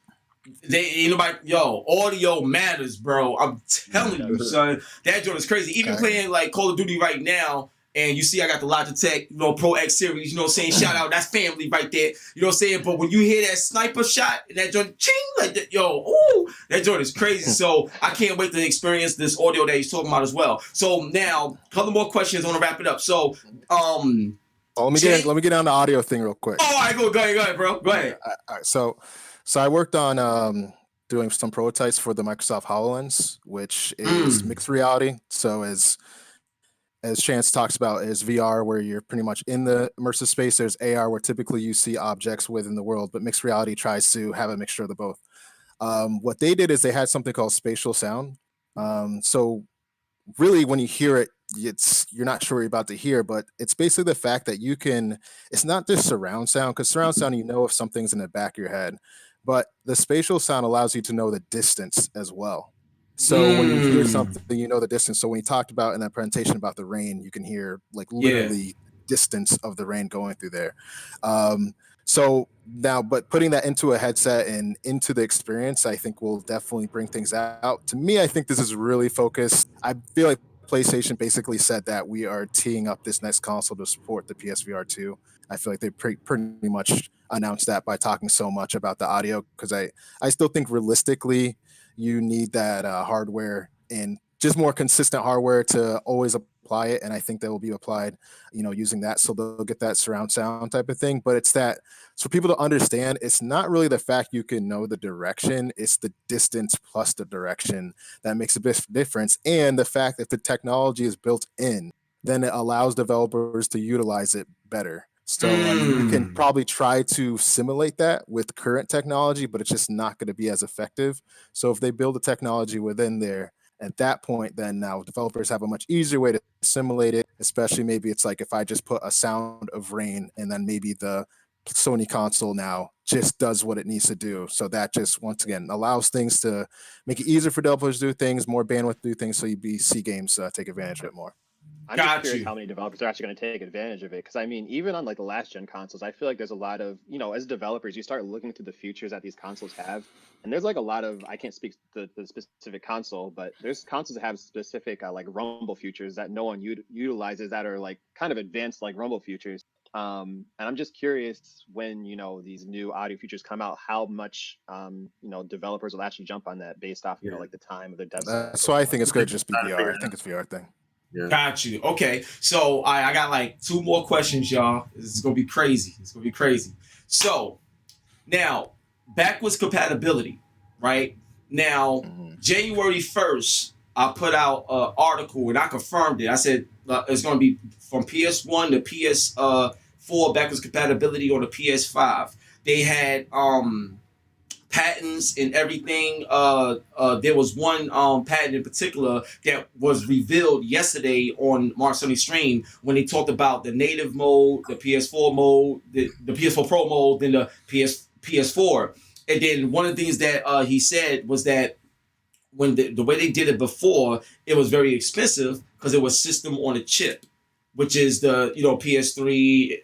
audio matters, bro. I'm telling you, son. That joint is crazy. Even playing like Call of Duty right now, and you see I got the Logitech, Pro X series, shout out, that's family right there. You know what I'm saying? But when you hear that sniper shot and that joint ching like that, that joint is crazy. So I can't wait to experience this audio that he's talking about as well. So now, a couple more questions. I want to wrap it up. So let me get down the audio thing real quick. Oh, all right, go ahead, bro. Go ahead. All right, so I worked on doing some prototypes for the Microsoft HoloLens, which is mixed reality. So as Chance talks about, is VR where you're pretty much in the immersive space. There's AR where typically you see objects within the world, but mixed reality tries to have a mixture of the both. What they did is they had something called spatial sound. So really when you hear it, you're not sure you're about to hear, but it's basically the fact that it's not just surround sound, because surround sound, if something's in the back of your head, but the spatial sound allows you to know the distance as well. So when you hear something, the distance. So when he talked about in that presentation about the rain, you can hear like literally distance of the rain going through there. So now, but putting that into a headset and into the experience, I think will definitely bring things out. To me, I think this is really focused. I feel like PlayStation basically said that we are teeing up this next console to support the PSVR 2. I feel like they pretty much announce that by talking so much about the audio, because I still think realistically you need that hardware and just more consistent hardware to always apply it. And I think that will be applied, using that. So they'll get that surround sound type of thing. But it's that, so for people to understand, it's not really the fact you can know the direction, it's the distance plus the direction that makes a big difference. And the fact that the technology is built in, then it allows developers to utilize it better. So I mean, you can probably try to simulate that with current technology, but it's just not going to be as effective. So if they build a technology within there, at that point, then now developers have a much easier way to simulate it, especially maybe it's like if I just put a sound of rain and then maybe the Sony console now just does what it needs to do. So that just, once again, allows things to make it easier for developers to do things, more bandwidth to do things, so you see games take advantage of it more. I'm just curious how many developers are actually going to take advantage of it. Because I mean, even on like the last gen consoles, I feel like there's a lot of, as developers, you start looking to the features that these consoles have. And there's like a lot of, I can't speak to the specific console, but there's consoles that have specific like rumble features that no one utilizes that are like kind of advanced like rumble features. And I'm just curious when, these new audio features come out, how much, developers will actually jump on that based off, like the time of the dev. That's why I think it's going to just be VR. I think it's VR thing. Yeah. Got you. Okay. So I got like 2 more questions, y'all. This is going to be crazy. It's going to be crazy. So now, backwards compatibility, right? Now, January 1st, I put out an article and I confirmed it. I said it's going to be from PS1 to PS4 backwards compatibility on the PS5. They had patents and everything. There was one patent in particular that was revealed yesterday on Mark Sony's stream when they talked about the native mode, the PS4 mode, the PS4 Pro mode, then the PS4. And then one of the things that he said was that when the way they did it before, it was very expensive because it was system on a chip, which is the PS3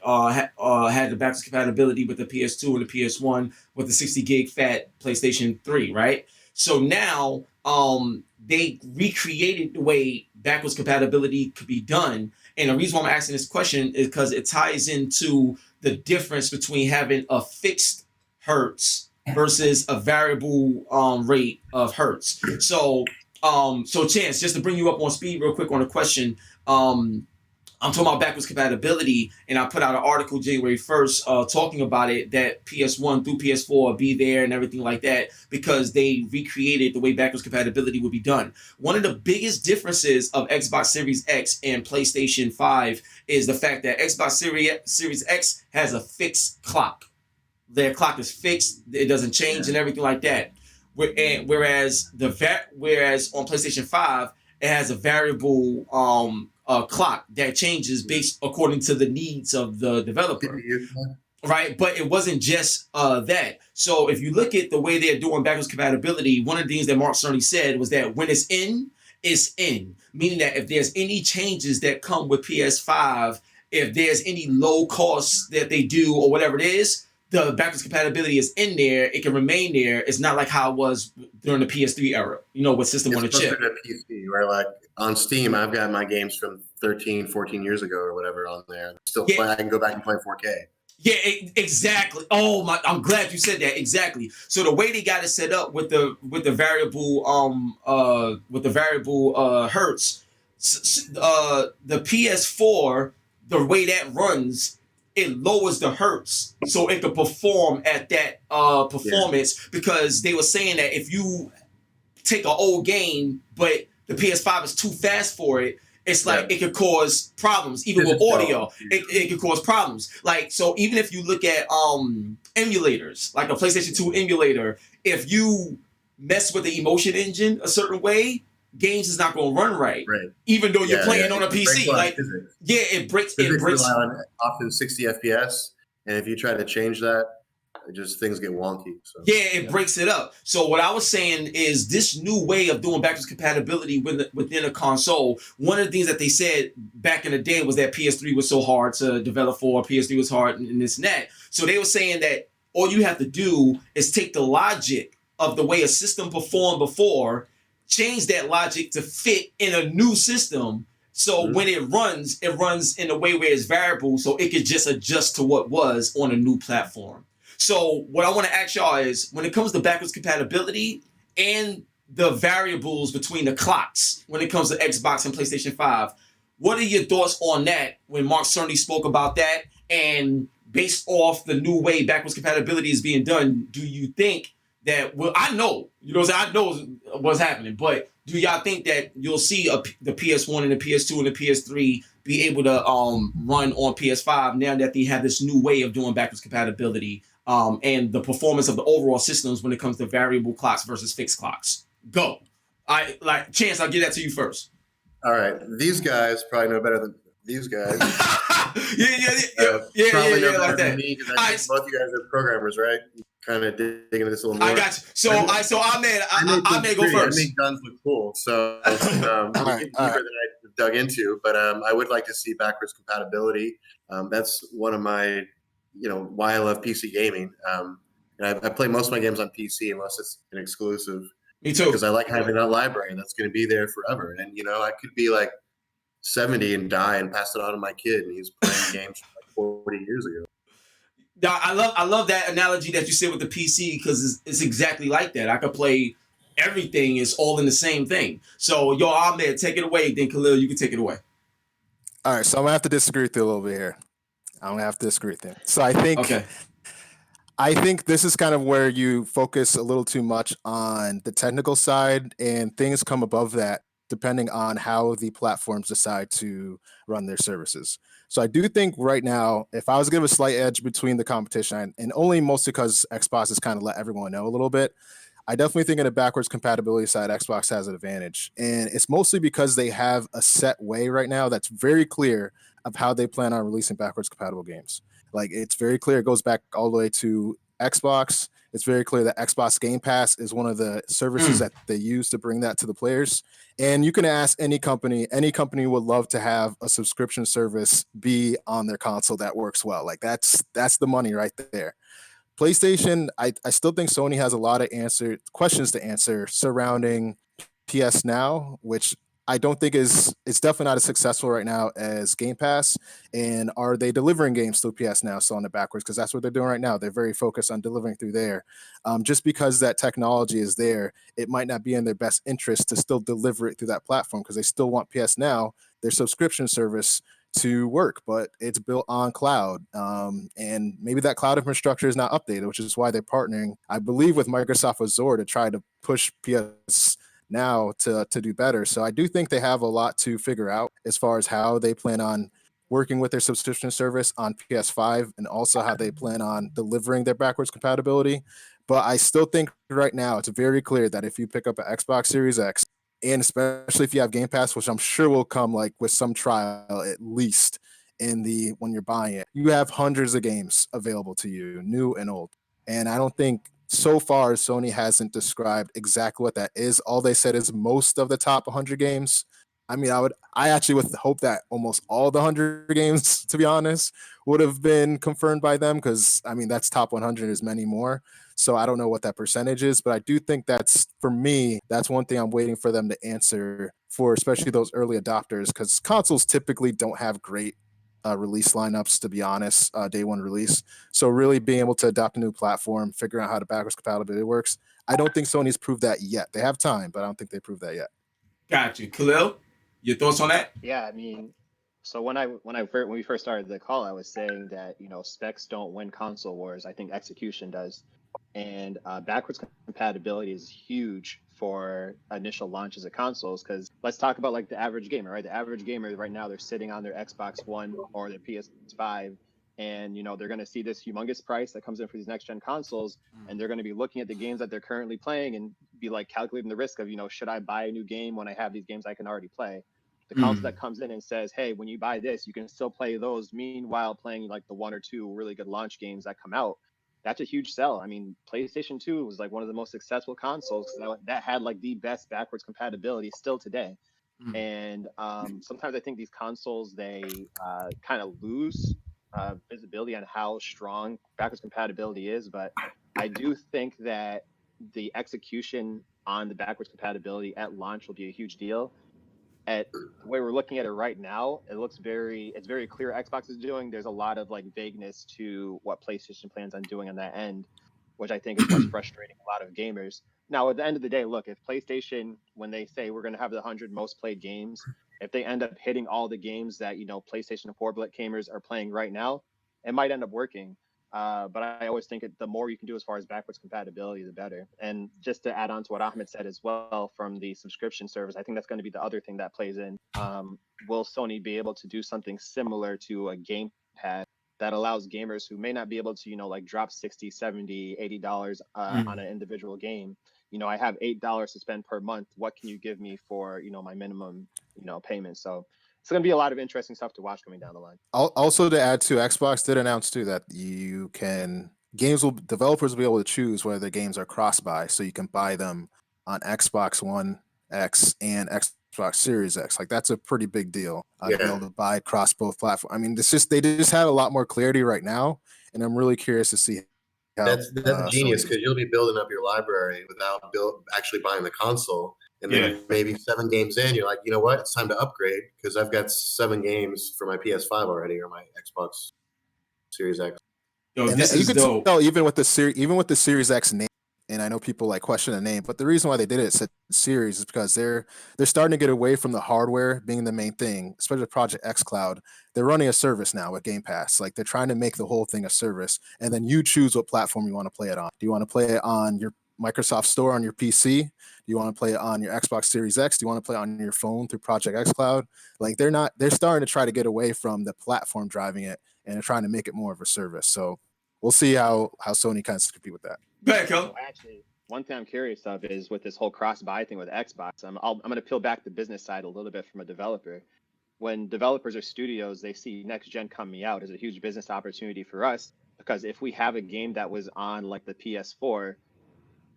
had the backwards compatibility with the PS2 and the PS1 with the 60 gig fat PlayStation 3, right? So now they recreated the way backwards compatibility could be done. And the reason why I'm asking this question is because it ties into the difference between having a fixed hertz versus a variable rate of hertz. So Chance, just to bring you up on speed real quick on the question, I'm talking about backwards compatibility, and I put out an article January 1st talking about it, that PS1 through PS4 will be there and everything like that because they recreated the way backwards compatibility would be done. One of the biggest differences of Xbox Series X and PlayStation 5 is the fact that Xbox Series X has a fixed clock. Their clock is fixed, it doesn't change and everything like that. Whereas on PlayStation 5, it has a variable clock that changes based according to the needs of the developer, right? But it wasn't just that. So if you look at the way they're doing backwards compatibility, one of the things that Mark Cerny said was that when it's in, meaning that if there's any changes that come with PS5, if there's any low costs that they do or whatever it is, the backwards compatibility is in there. It can remain there. It's not like how it was during the PS3 era, with system on a chip. PC, where like on Steam, I've got my games from 13, 14 years ago or whatever on there. Play. I can go back and play 4K. Yeah, exactly. Oh my! I'm glad you said that. Exactly. So the way they got it set up with the variable hertz, the PS4, the way that runs, it lowers the hertz so it could perform at that performance, because they were saying that if you take an old game but the PS5 is too fast for it, it's like it could cause problems. Even with audio, it could cause problems. Like, so even if you look at emulators, like a PlayStation 2 emulator, if you mess with the emotion engine a certain way, games is not going to run right. Even though you're playing on a PC. It breaks. It breaks. Rely on often 60 FPS, and if you try to change that, things get wonky. So it breaks it up. So what I was saying is this new way of doing backwards compatibility within a console. One of the things that they said back in the day was that PS3 was so hard to develop for. PS3 was hard and this and that. So they were saying that all you have to do is take the logic of the way a system performed before, change that logic to fit in a new system. So when it runs in a way where it's variable, so it could just adjust to what was on a new platform. So what I want to ask y'all is, when it comes to backwards compatibility and the variables between the clocks, when it comes to Xbox and PlayStation 5, what are your thoughts on that when Mark Cerny spoke about that? And based off the new way backwards compatibility is being done, do you think that, well, I know, you know what I'm saying? I know what's happening, but do y'all think that you'll see the PS1 and the PS2 and the PS3 be able to run on PS5 now that they have this new way of doing backwards compatibility, and the performance of the overall systems when it comes to variable clocks versus fixed clocks? Go. I like Chance, I'll give that to you first. All right, these guys probably know better than these guys. Probably Probably know like better than that. me because I think both you guys are programmers, right? Kind of digging into this a little more. I got you. So I may go first. I make guns look cool, so All we right, get all deeper right. than I dug into. But I would like to see backwards compatibility. That's one of my, why I love PC gaming. And I play most of my games on PC unless it's an exclusive. Me too. Because I like having that library that's going to be there forever. And I could be like 70 and die and pass it on to my kid, and he's playing games from like 40 years ago. Now, I love that analogy that you said with the PC, because it's exactly like that. I could play everything. It's all in the same thing. So, yo, Ahmed, take it away. Then Khalil, you can take it away. All right, so I'm gonna have to disagree with you a little bit here. I'm gonna have to disagree with you. So I think this is kind of where you focus a little too much on the technical side, and things come above that depending on how the platforms decide to run their services. So I do think right now, if I was to give a slight edge between the competition, and only mostly because Xbox has kind of let everyone know a little bit, I definitely think in the backwards compatibility side, Xbox has an advantage. And it's mostly because they have a set way right now that's very clear of how they plan on releasing backwards compatible games. Like, it's very clear. It goes back all the way to Xbox. It's very clear that Xbox Game Pass is one of the services that they use to bring that to the players. And you can ask any company would love to have a subscription service be on their console that works well. Like, that's the money right there. PlayStation, I still think Sony has a lot of questions to answer surrounding PS Now, which I don't think it's definitely not as successful right now as Game Pass. And are they delivering games through PS Now still on the backwards? Because that's what they're doing right now. They're very focused on delivering through there. Just because that technology is there, it might not be in their best interest to still deliver it through that platform, because they still want PS Now, their subscription service, to work, but it's built on cloud. And maybe that cloud infrastructure is not updated, which is why they're partnering, I believe, with Microsoft Azure to try to push PS Now to do better. So I do think they have a lot to figure out as far as how they plan on working with their subscription service on PS5, and also how they plan on delivering their backwards compatibility. But I still think right now it's very clear that if you pick up an Xbox Series X, and especially if you have Game Pass, which I'm sure will come like with some trial at least when you're buying it, you have hundreds of games available to you, new and old. And I don't think so far Sony hasn't described exactly what that is. All they said is most of the top 100 games. I mean, I actually would hope that almost all the 100 games, to be honest, would have been confirmed by them, because I mean, that's top 100 is many more. So I don't know what that percentage is, but I do think for me, that's one thing I'm waiting for them to answer for, especially those early adopters, because consoles typically don't have great release lineups, to be honest, day one release. So really being able to adopt a new platform, figuring out how the backwards compatibility works, I don't think Sony's proved that yet. They have time, but I don't think they proved that yet. Got you. Khalil, your thoughts on that? Yeah, I mean, so when we first started the call, I was saying that specs don't win console wars. I think execution does, and backwards compatibility is huge for initial launches of consoles. Because let's talk about like the average gamer, right? The average gamer right now, they're sitting on their Xbox One or their PS5, and they're going to see this humongous price that comes in for these next gen consoles, and they're going to be looking at the games that they're currently playing and be like calculating the risk of should I buy a new game when I have these games I can already play. The console that comes in and says, hey, when you buy this, you can still play those, meanwhile playing like the one or two really good launch games that come out. That's a huge sell. I mean, PlayStation 2 was like one of the most successful consoles that had like the best backwards compatibility still today. And sometimes I think these consoles, they kind of lose visibility on how strong backwards compatibility is. But I do think that the execution on the backwards compatibility at launch will be a huge deal. at the way we're looking at it right now, it's very clear Xbox is doing. There's a lot of like vagueness to what PlayStation plans on doing on that end, which I think is what's frustrating a lot of gamers. Now, at the end of the day, look, if PlayStation, when they say we're going to have the 100 most played games, if they end up hitting all the games that PlayStation 4 gamers are playing right now, it might end up working. But I always think the more you can do as far as backwards compatibility, the better. And just to add on to what Ahmed said as well from the subscription service, I think that's going to be the other thing that plays in. Will Sony be able to do something similar to a Game Pass that allows gamers who may not be able to, like drop 60, 70, $80 on an individual game? I have $8 to spend per month. What can you give me for, my minimum, payment? So it's going to be a lot of interesting stuff to watch coming down the line. Also, to add to, Xbox did announce too that developers will be able to choose whether the games are cross-buy, so you can buy them on Xbox One X and Xbox Series X. Like, that's a pretty big deal. To be able to buy across both platforms. I mean, they just have a lot more clarity right now, and I'm really curious to see how that's genius, because you'll be building up your library without actually buying the console. And then maybe 7 games in, you're like, you know what? It's time to upgrade because I've got 7 games for my PS5 already or my Xbox Series X. Yo, and this you is can dope. tell even with the Series X name, and I know people like question the name, but the reason why they did it said Series is because they're starting to get away from the hardware being the main thing, especially Project X Cloud. They're running a service now with Game Pass. Like, they're trying to make the whole thing a service, and then you choose what platform you want to play it on. Do you want to play it on your Microsoft Store on your PC? Do you want to play it on your Xbox Series X? Do you want to play it on your phone through Project X Cloud? Like, they're starting to try to get away from the platform driving it, and they're trying to make it more of a service. So we'll see how Sony kind of compete with that. So actually, one thing I'm curious of is with this whole cross-buy thing with Xbox. I'm going to peel back the business side a little bit from a developer. When developers or studios, they see next gen coming out as a huge business opportunity for us, because if we have a game that was on like the PS4,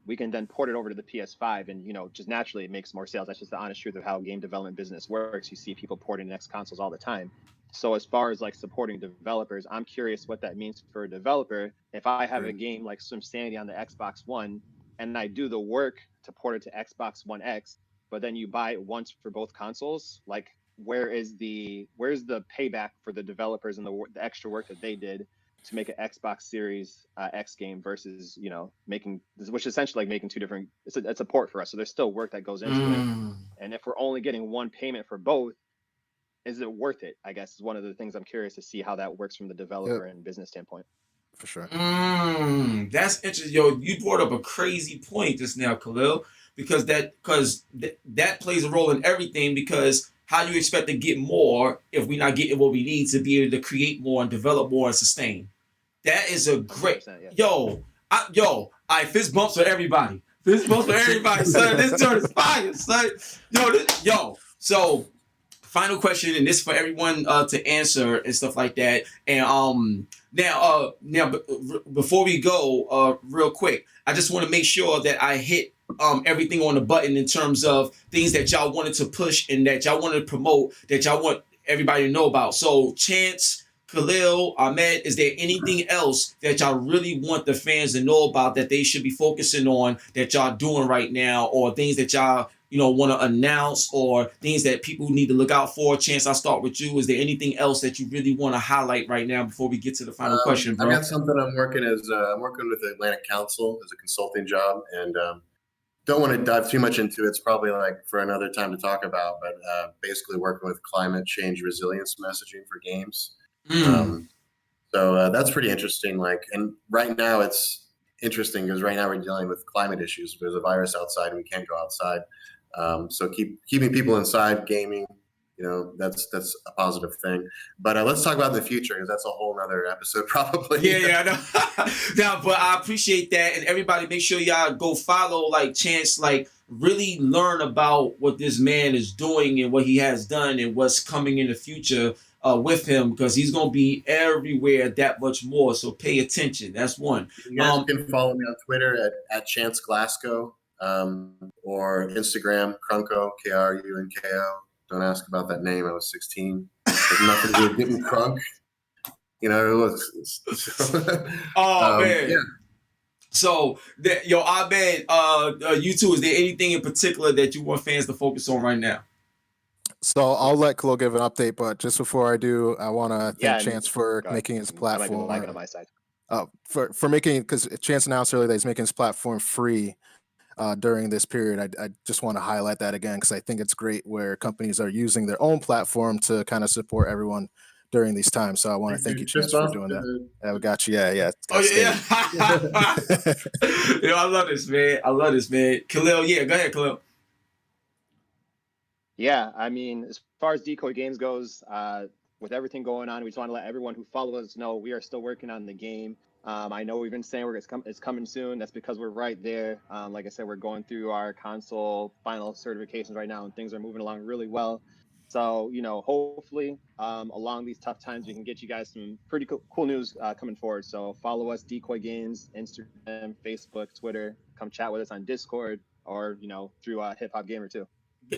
we can then port it over to the PS5, and just naturally it makes more sales. That's just the honest truth of how game development business works. You see people porting next consoles all the time. So as far as like supporting developers, I'm curious what that means for a developer. If I have a game like Swim Sanity on the Xbox One and I do the work to port it to Xbox One X, but then you buy it once for both consoles, like where's the payback for the developers and the extra work that they did to make an Xbox Series X game versus making, which is essentially like making two different. It's a port for us, so there's still work that goes into it. And if we're only getting one payment for both, is it worth it? I guess is one of the things I'm curious to see how that works from the developer and business standpoint. For sure. That's interesting. Yo, you brought up a crazy point just now, Khalil, because that plays a role in everything. Because how do you expect to get more if we're not getting what we need to be able to create more and develop more and sustain? That is a great yo. All right, fist bumps for everybody. Fist bumps for everybody, son. This joint is fire, son. Yo. So, final question, and this for everyone to answer and stuff like that. And now before we go, real quick, I just want to make sure that I hit everything on the button in terms of things that y'all wanted to push and that y'all wanted to promote, that y'all want everybody to know about. So, Chance, Khalil, Ahmed, is there anything else that y'all really want the fans to know about that they should be focusing on that y'all doing right now, or things that y'all want to announce, or things that people need to look out for? Chance, I'll start with you. Is there anything else that you really want to highlight right now before we get to the final question, bro? I got something I'm working with the Atlantic Council as a consulting job, and don't want to dive too much into it. It's probably like for another time to talk about, but basically working with climate change resilience messaging for games. So that's pretty interesting. Like, and right now it's interesting because right now we're dealing with climate issues. There's a virus outside and we can't go outside. So keeping people inside gaming, that's a positive thing. But let's talk about the future, because that's a whole nother episode probably. Yeah, I know. Now, but I appreciate that, and everybody, make sure y'all go follow like Chance, like really learn about what this man is doing and what he has done and what's coming in the future with him, because he's gonna be everywhere that much more. So pay attention. That's one. You guys can follow me on Twitter at Chance Glasgow, or Instagram Krunko, KRUNKO. Don't ask about that name. I was 16. There's nothing to do with getting crunk. Man. Yeah. So, Ahmed, you too, is there anything in particular that you want fans to focus on right now? So I'll let Khalil give an update, but just before I do, I want to Yeah, thank Chance for go ahead. making his I might be lagging platform. on my side. For making, because Chance announced earlier that he's making his platform free during this period. I just want to highlight that again because I think it's great where companies are using their own platform to kind of support everyone during these times. So I want to thank you, Chance, for doing that. Yeah, we got you. Yeah. Oh yeah. Yo, I love this, man. I love this, man. Khalil, yeah, go ahead, Khalil. Yeah, I mean, as far as Decoy Games goes, with everything going on, we just want to let everyone who follows us know we are still working on the game. I know we've been saying it's coming soon. That's because we're right there. Like I said, we're going through our console final certifications right now, and things are moving along really well. So, hopefully, along these tough times, we can get you guys some pretty cool news coming forward. So follow us, Decoy Games, Instagram, Facebook, Twitter. Come chat with us on Discord or, through HipHopGamer too.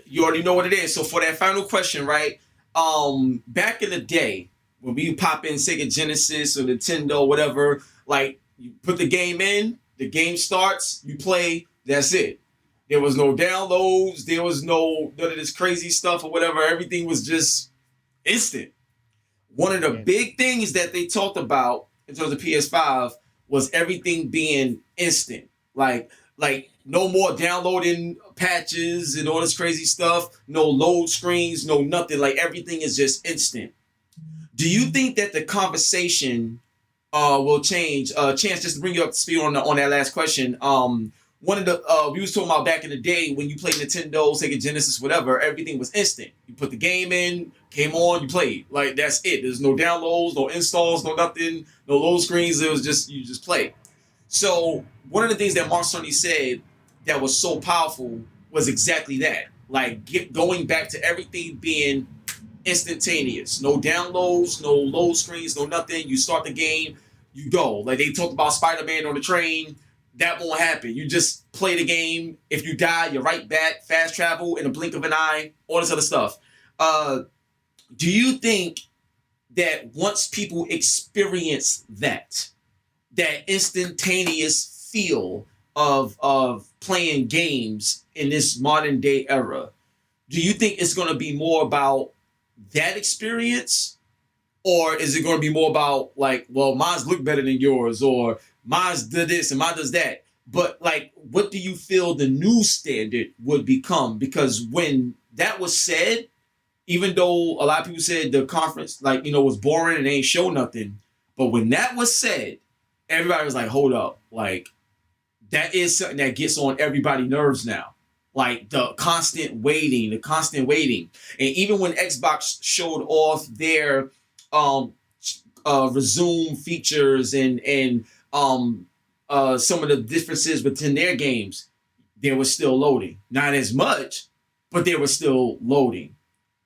You already know what it is. So for that final question, right? Back in the day when we pop in Sega Genesis or Nintendo, whatever, like you put the game in, the game starts, you play, that's it. There was no downloads, there was none of this crazy stuff or whatever. Everything was just instant. One of the big things that they talked about in terms of PS5 was everything being instant. Like no more downloading patches and all this crazy stuff, no load screens, no nothing. Like everything is just instant. Do you think that the conversation will change? Chance, just to bring you up to speed on that last question. One of the we was talking about back in the day when you played Nintendo, Sega Genesis, whatever, everything was instant. You put the game in, came on, you played. Like that's it. There's no downloads, no installs, no nothing, no load screens. It was just you just play. So one of the things that Mark Cerny said that was so powerful was exactly that. Like going back to everything being instantaneous. No downloads, no load screens, no nothing. You start the game, you go. Like they talked about Spider-Man on the train. That won't happen. You just play the game. If you die, you're right back. Fast travel in a blink of an eye. All this other stuff. Do you think that once people experience that instantaneous feel of playing games in this modern day era, do you think it's going to be more about that experience, or is it going to be more about like, well, mine's look better than yours, or mine's did this and mine does that? But like, what do you feel the new standard would become? Because when that was said, even though a lot of people said the conference, like, was boring and they ain't show nothing, but when that was said, everybody was like, hold up, like that is something that gets on everybody's nerves now. Like the constant waiting. And even when Xbox showed off their resume features and some of the differences within their games, they were still loading. Not as much, but they were still loading.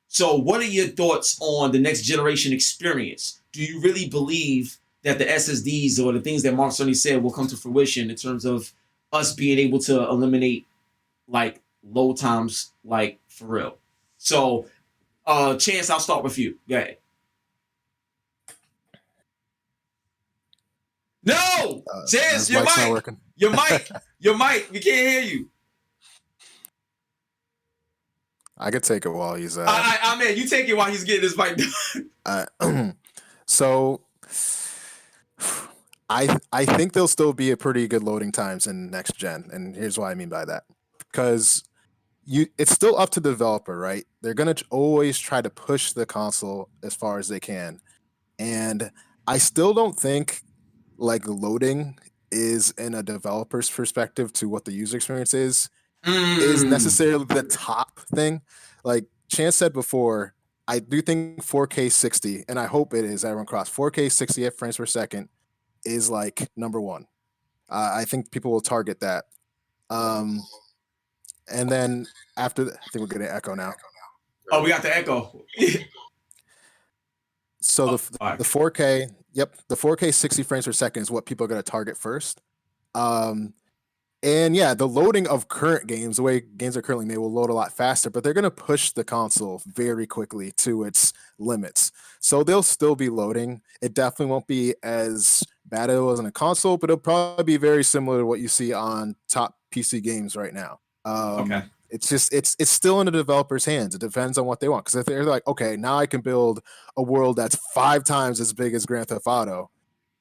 So what are your thoughts on the next generation experience? Do you really believe that the SSDs or the things that Mark Cerny said will come to fruition in terms of us being able to eliminate like load times, like for real? So Chance, I'll start with you. Go ahead. No! Chance, your mic's not mic! working. Your mic, we can't hear you. I could take it while he's I mean, you take it while he's getting his mic done. So I think there'll still be a pretty good loading times in next gen, and here's what I mean by that. Because it's still up to the developer, right? They're gonna always try to push the console as far as they can, and I still don't think like loading is in a developer's perspective to what the user experience is necessarily the top thing. Like Chance said before, I do think 4K 60, and I hope it is everyone cross 4K 60 frames per second is like number one. I think people will target that. And then after I think we're getting echo now. Oh, we got the echo. So the 4K, the 4K 60 frames per second is what people are going to target first. And yeah, the loading of current games, the way games are currently made, will load a lot faster, but they're going to push the console very quickly to its limits. So they'll still be loading. It definitely won't be as bad as it was on a console, but it'll probably be very similar to what you see on top PC games right now. Okay. It's just it's still in the developer's hands. It depends on what they want. Because if they're like, okay, now I can build a world that's 5 times as big as Grand Theft Auto,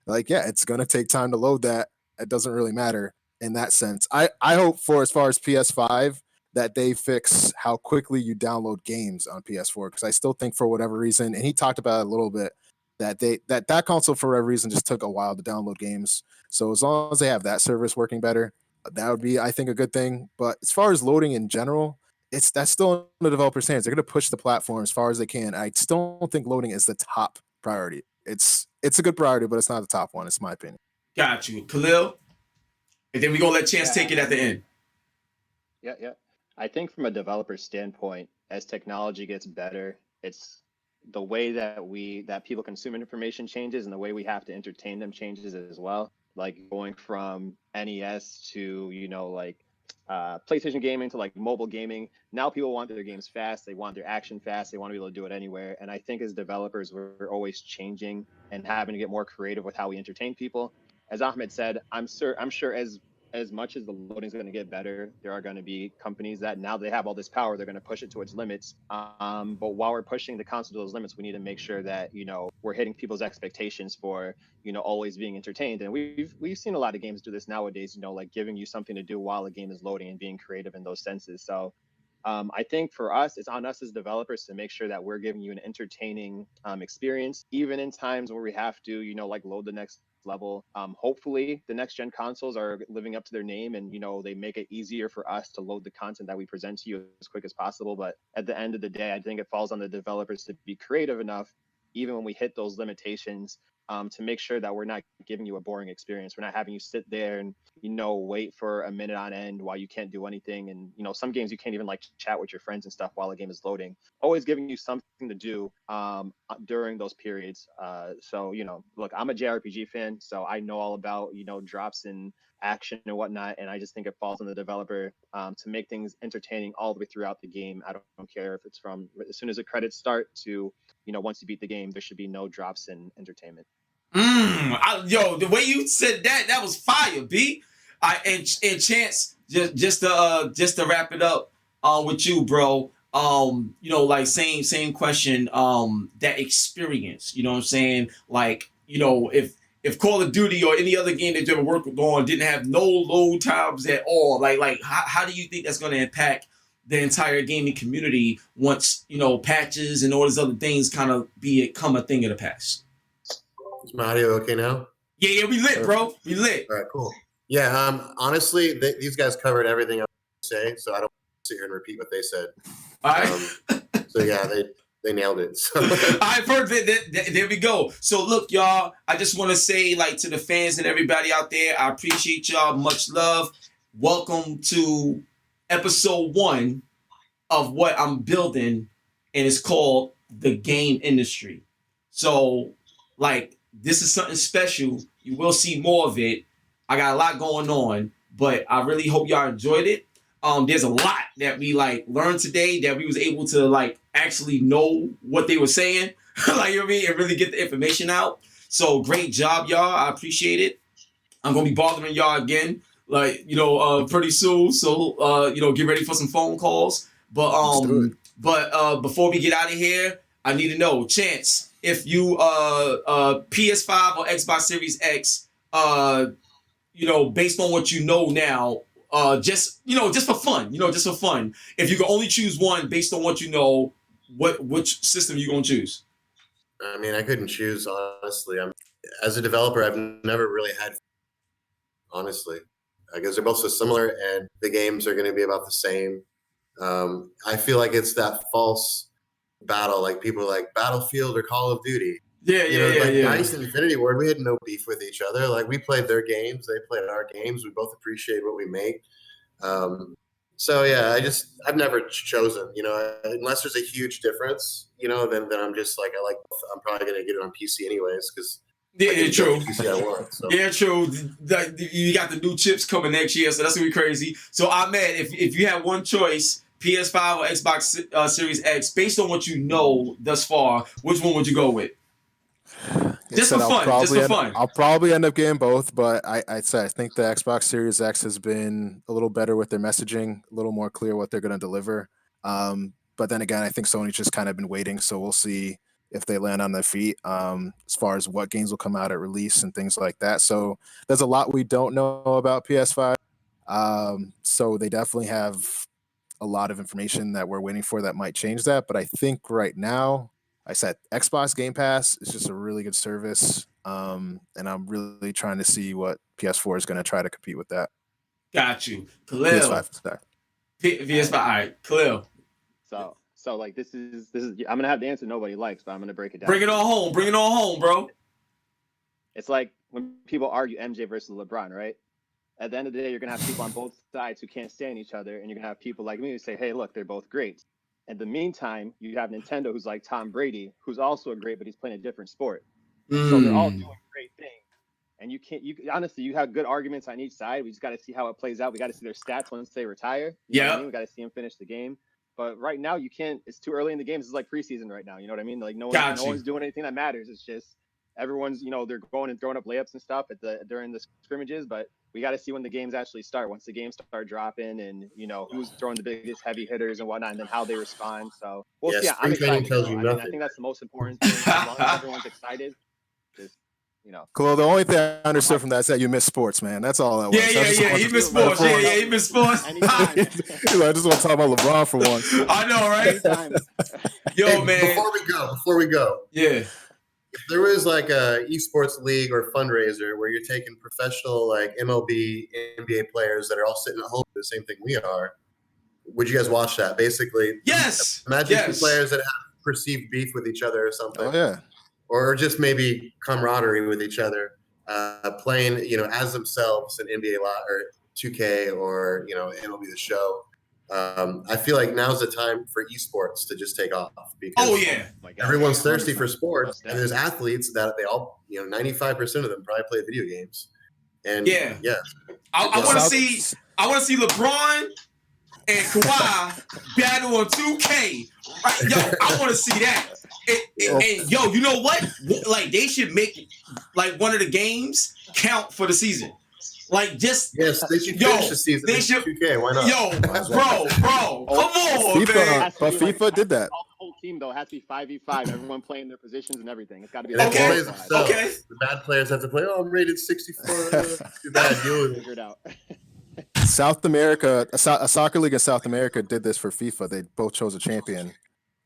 like, yeah, it's gonna take time to load that. It doesn't really matter in that sense. I hope for as far as PS5 that they fix how quickly you download games on PS4, because I still think for whatever reason, and he talked about it a little bit, that that console for whatever reason just took a while to download games. So as long as they have that service working better, that would be, I think, a good thing. But as far as loading in general, that's still in the developer's hands. They're going to push the platform as far as they can. I still don't think loading is the top priority. It's a good priority, but it's not the top one. It's my opinion. Got you, Khalil. And then we're gonna let Chance take it at the end. Yeah. I think from a developer standpoint, as technology gets better, it's the way that people consume information changes, and the way we have to entertain them changes as well. Like going from NES to PlayStation gaming to like mobile gaming. Now people want their games fast. They want their action fast. They want to be able to do it anywhere. And I think as developers, we're always changing and having to get more creative with how we entertain people. As Ahmed said, I'm sure as much as the loading is going to get better, there are going to be companies that now they have all this power, they're going to push it to its limits. But while we're pushing the console to those limits, we need to make sure that we're hitting people's expectations for always being entertained. And we've seen a lot of games do this nowadays. Like giving you something to do while a game is loading and being creative in those senses. So I think for us, it's on us as developers to make sure that we're giving you an entertaining experience, even in times where we have to, load the next level. Hopefully, the next gen consoles are living up to their name, and they make it easier for us to load the content that we present to you as quick as possible. But at the end of the day, I think it falls on the developers to be creative enough, even when we hit those limitations, to make sure that we're not giving you a boring experience. We're not having you sit there and wait for a minute on end while you can't do anything. And some games you can't even chat with your friends and stuff while the game is loading. Always giving you something to do during those periods. So look, I'm a JRPG fan, so I know all about drops and action and whatnot. And I just think it falls on the developer to make things entertaining all the way throughout the game. I don't care if it's from as soon as the credits start to once you beat the game, there should be no drops in entertainment. The way you said that was fire, B. And Chance, just to wrap it up with you, bro. Same question. That experience, you know what I'm saying? If Call of Duty or any other game that you ever worked on didn't have no load times at all, how do you think that's going to impact the entire gaming community once patches and all these other things kind of become a thing of the past? Is my audio okay now? Yeah, we lit, bro. We lit. All right, cool. Yeah, honestly, these guys covered everything I was going to say, so I don't sit here and repeat what they said. All right. So yeah, they nailed it. So. I've heard that. There we go. So look, y'all, I just want to say, to the fans and everybody out there, I appreciate y'all. Much love. Welcome to episode 1 of what I'm building, and it's called The Game Industry. So, this is something special. You will see more of it. I got a lot going on, but I really hope y'all enjoyed it. There's a lot that we learned today that we was able to actually know what they were saying, you know what I mean, and really get the information out. So great job, y'all. I appreciate it. I'm gonna be bothering y'all again, pretty soon. So get ready for some phone calls. But before we get out of here, I need to know, Chance, if you PS5 or Xbox Series X, based on what you know now, just for fun, if you can only choose one based on what you know, which system you gonna choose? I mean, I couldn't choose, honestly. As a developer, I've never really had, honestly, because they're both so similar and the games are going to be about the same. I feel like it's that false battle, like people like Battlefield or Call of Duty. Dice and Infinity Ward, we had no beef with each other. We played their games, they played our games. We both appreciate what we make. So yeah, I've never chosen. Unless there's a huge difference. Then I'm just I'm probably gonna get it on PC anyways because. Yeah, true. PC I want, so. Yeah, true. You got the new chips coming next year, so that's gonna be crazy. So Ahmed, if you had one choice, PS5 or Xbox Series X, based on what you know thus far, which one would you go with? Just for fun. Just for fun. I'll probably end up getting both, but I think the Xbox Series X has been a little better with their messaging, a little more clear what they're going to deliver. But then again, I think Sony's just kind of been waiting, so we'll see if they land on their feet as far as what games will come out at release and things like that. So there's a lot we don't know about PS5. So they definitely have a lot of information that we're waiting for that might change that. But I think right now, I said Xbox Game Pass is just a really good service. And I'm really trying to see what PS4 is going to try to compete with that. Got you. Khalil. PS5, sorry. PS5. All right, Khalil. So like this is I'm gonna have the answer nobody likes, but I'm gonna break it down. Bring it on home. Bring it on home, bro. It's like when people argue MJ versus LeBron, right? At the end of the day, you're gonna have people on both sides who can't stand each other, and you're gonna have people like me who say, "Hey, look, they're both great." In the meantime, you have Nintendo, who's like Tom Brady, who's also a great, but he's playing a different sport. So they're all doing great things. And you honestly, you have good arguments on each side. We just got to see how it plays out. We got to see their stats once they retire. You know what I mean? We got to see them finish the game. But right now, you can't. It's too early in the game. This is like preseason right now. You know what I mean? Like no one's doing anything that matters. It's just everyone's, they're going and throwing up layups and stuff during the scrimmages. But we got to see when the games actually start. Once the games start dropping, and who's throwing the biggest heavy hitters and whatnot, and then how they respond. So we'll see. I'm excited. Tells you nothing. I think that's the most important thing. As long as everyone's excited, just. Cool. The only thing I understood from that is that you miss sports, man. That's all that was. Yeah. He missed sports. Yeah, he missed sports. Anytime. I just want to talk about LeBron for once. I know, right? Yo, man. Before we go. Yeah. If there was like a esports league or fundraiser where you're taking professional like MLB, NBA players that are all sitting at home doing the same thing we are, would you guys watch that? Basically, yes. Imagine two players that have perceived beef with each other or something. Oh yeah. Or just maybe camaraderie with each other, playing, as themselves in NBA or 2K or, MLB The Show. I feel like now's the time for esports to just take off because everyone's thirsty for sports, and there's athletes that they all, 95% of them probably play video games. And I want to see LeBron and Kawhi battle on 2K. Right? Yo, I want to see that. And yo, you know what? Like they should make like one of the games count for the season. Like just they should finish the season. They should 2K. Why not? Yo, bro, come on, man. But FIFA did that. The whole team though has to be 5v5. Everyone playing their positions and everything. It's got to be okay. The bad players have to play. Oh, I'm rated 64. Too bad. Figure it out. South America, a soccer league in South America did this for FIFA. They both chose a champion.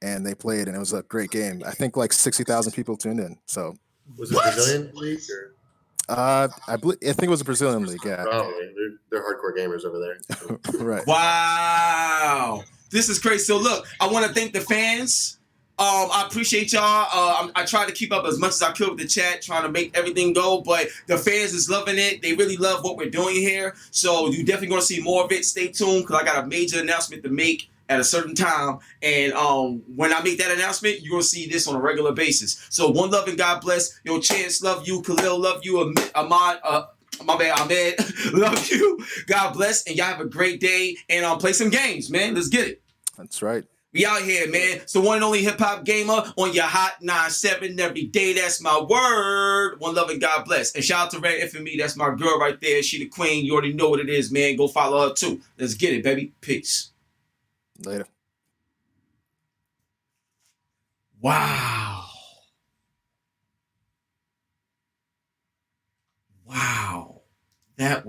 And they played, and it was a great game. I think like 60,000 people tuned in. So was it Brazilian league or? I think it was a Brazilian league. Yeah, probably. They're hardcore gamers over there. Right. Wow, this is crazy. So look, I want to thank the fans. I appreciate y'all. I tried to keep up as much as I could with the chat, trying to make everything go. But the fans is loving it. They really love what we're doing here. So you definitely going to see more of it. Stay tuned because I got a major announcement to make at a certain time, and when I make that announcement, you're gonna see this on a regular basis. So one love and God bless. Yo, Chance, love you. Khalil, love you. Ahmad, my bad, Ahmed, love you. God bless, and y'all have a great day. And play some games, man. Let's get it. That's right. We out here, man. So one and only hip hop gamer on your hot 9-7 every day. That's my word. One love and God bless. And shout out to Red Infamy. That's my girl right there. She the queen. You already know what it is, man. Go follow her too. Let's get it, baby. Peace. Later. Wow. Wow. That was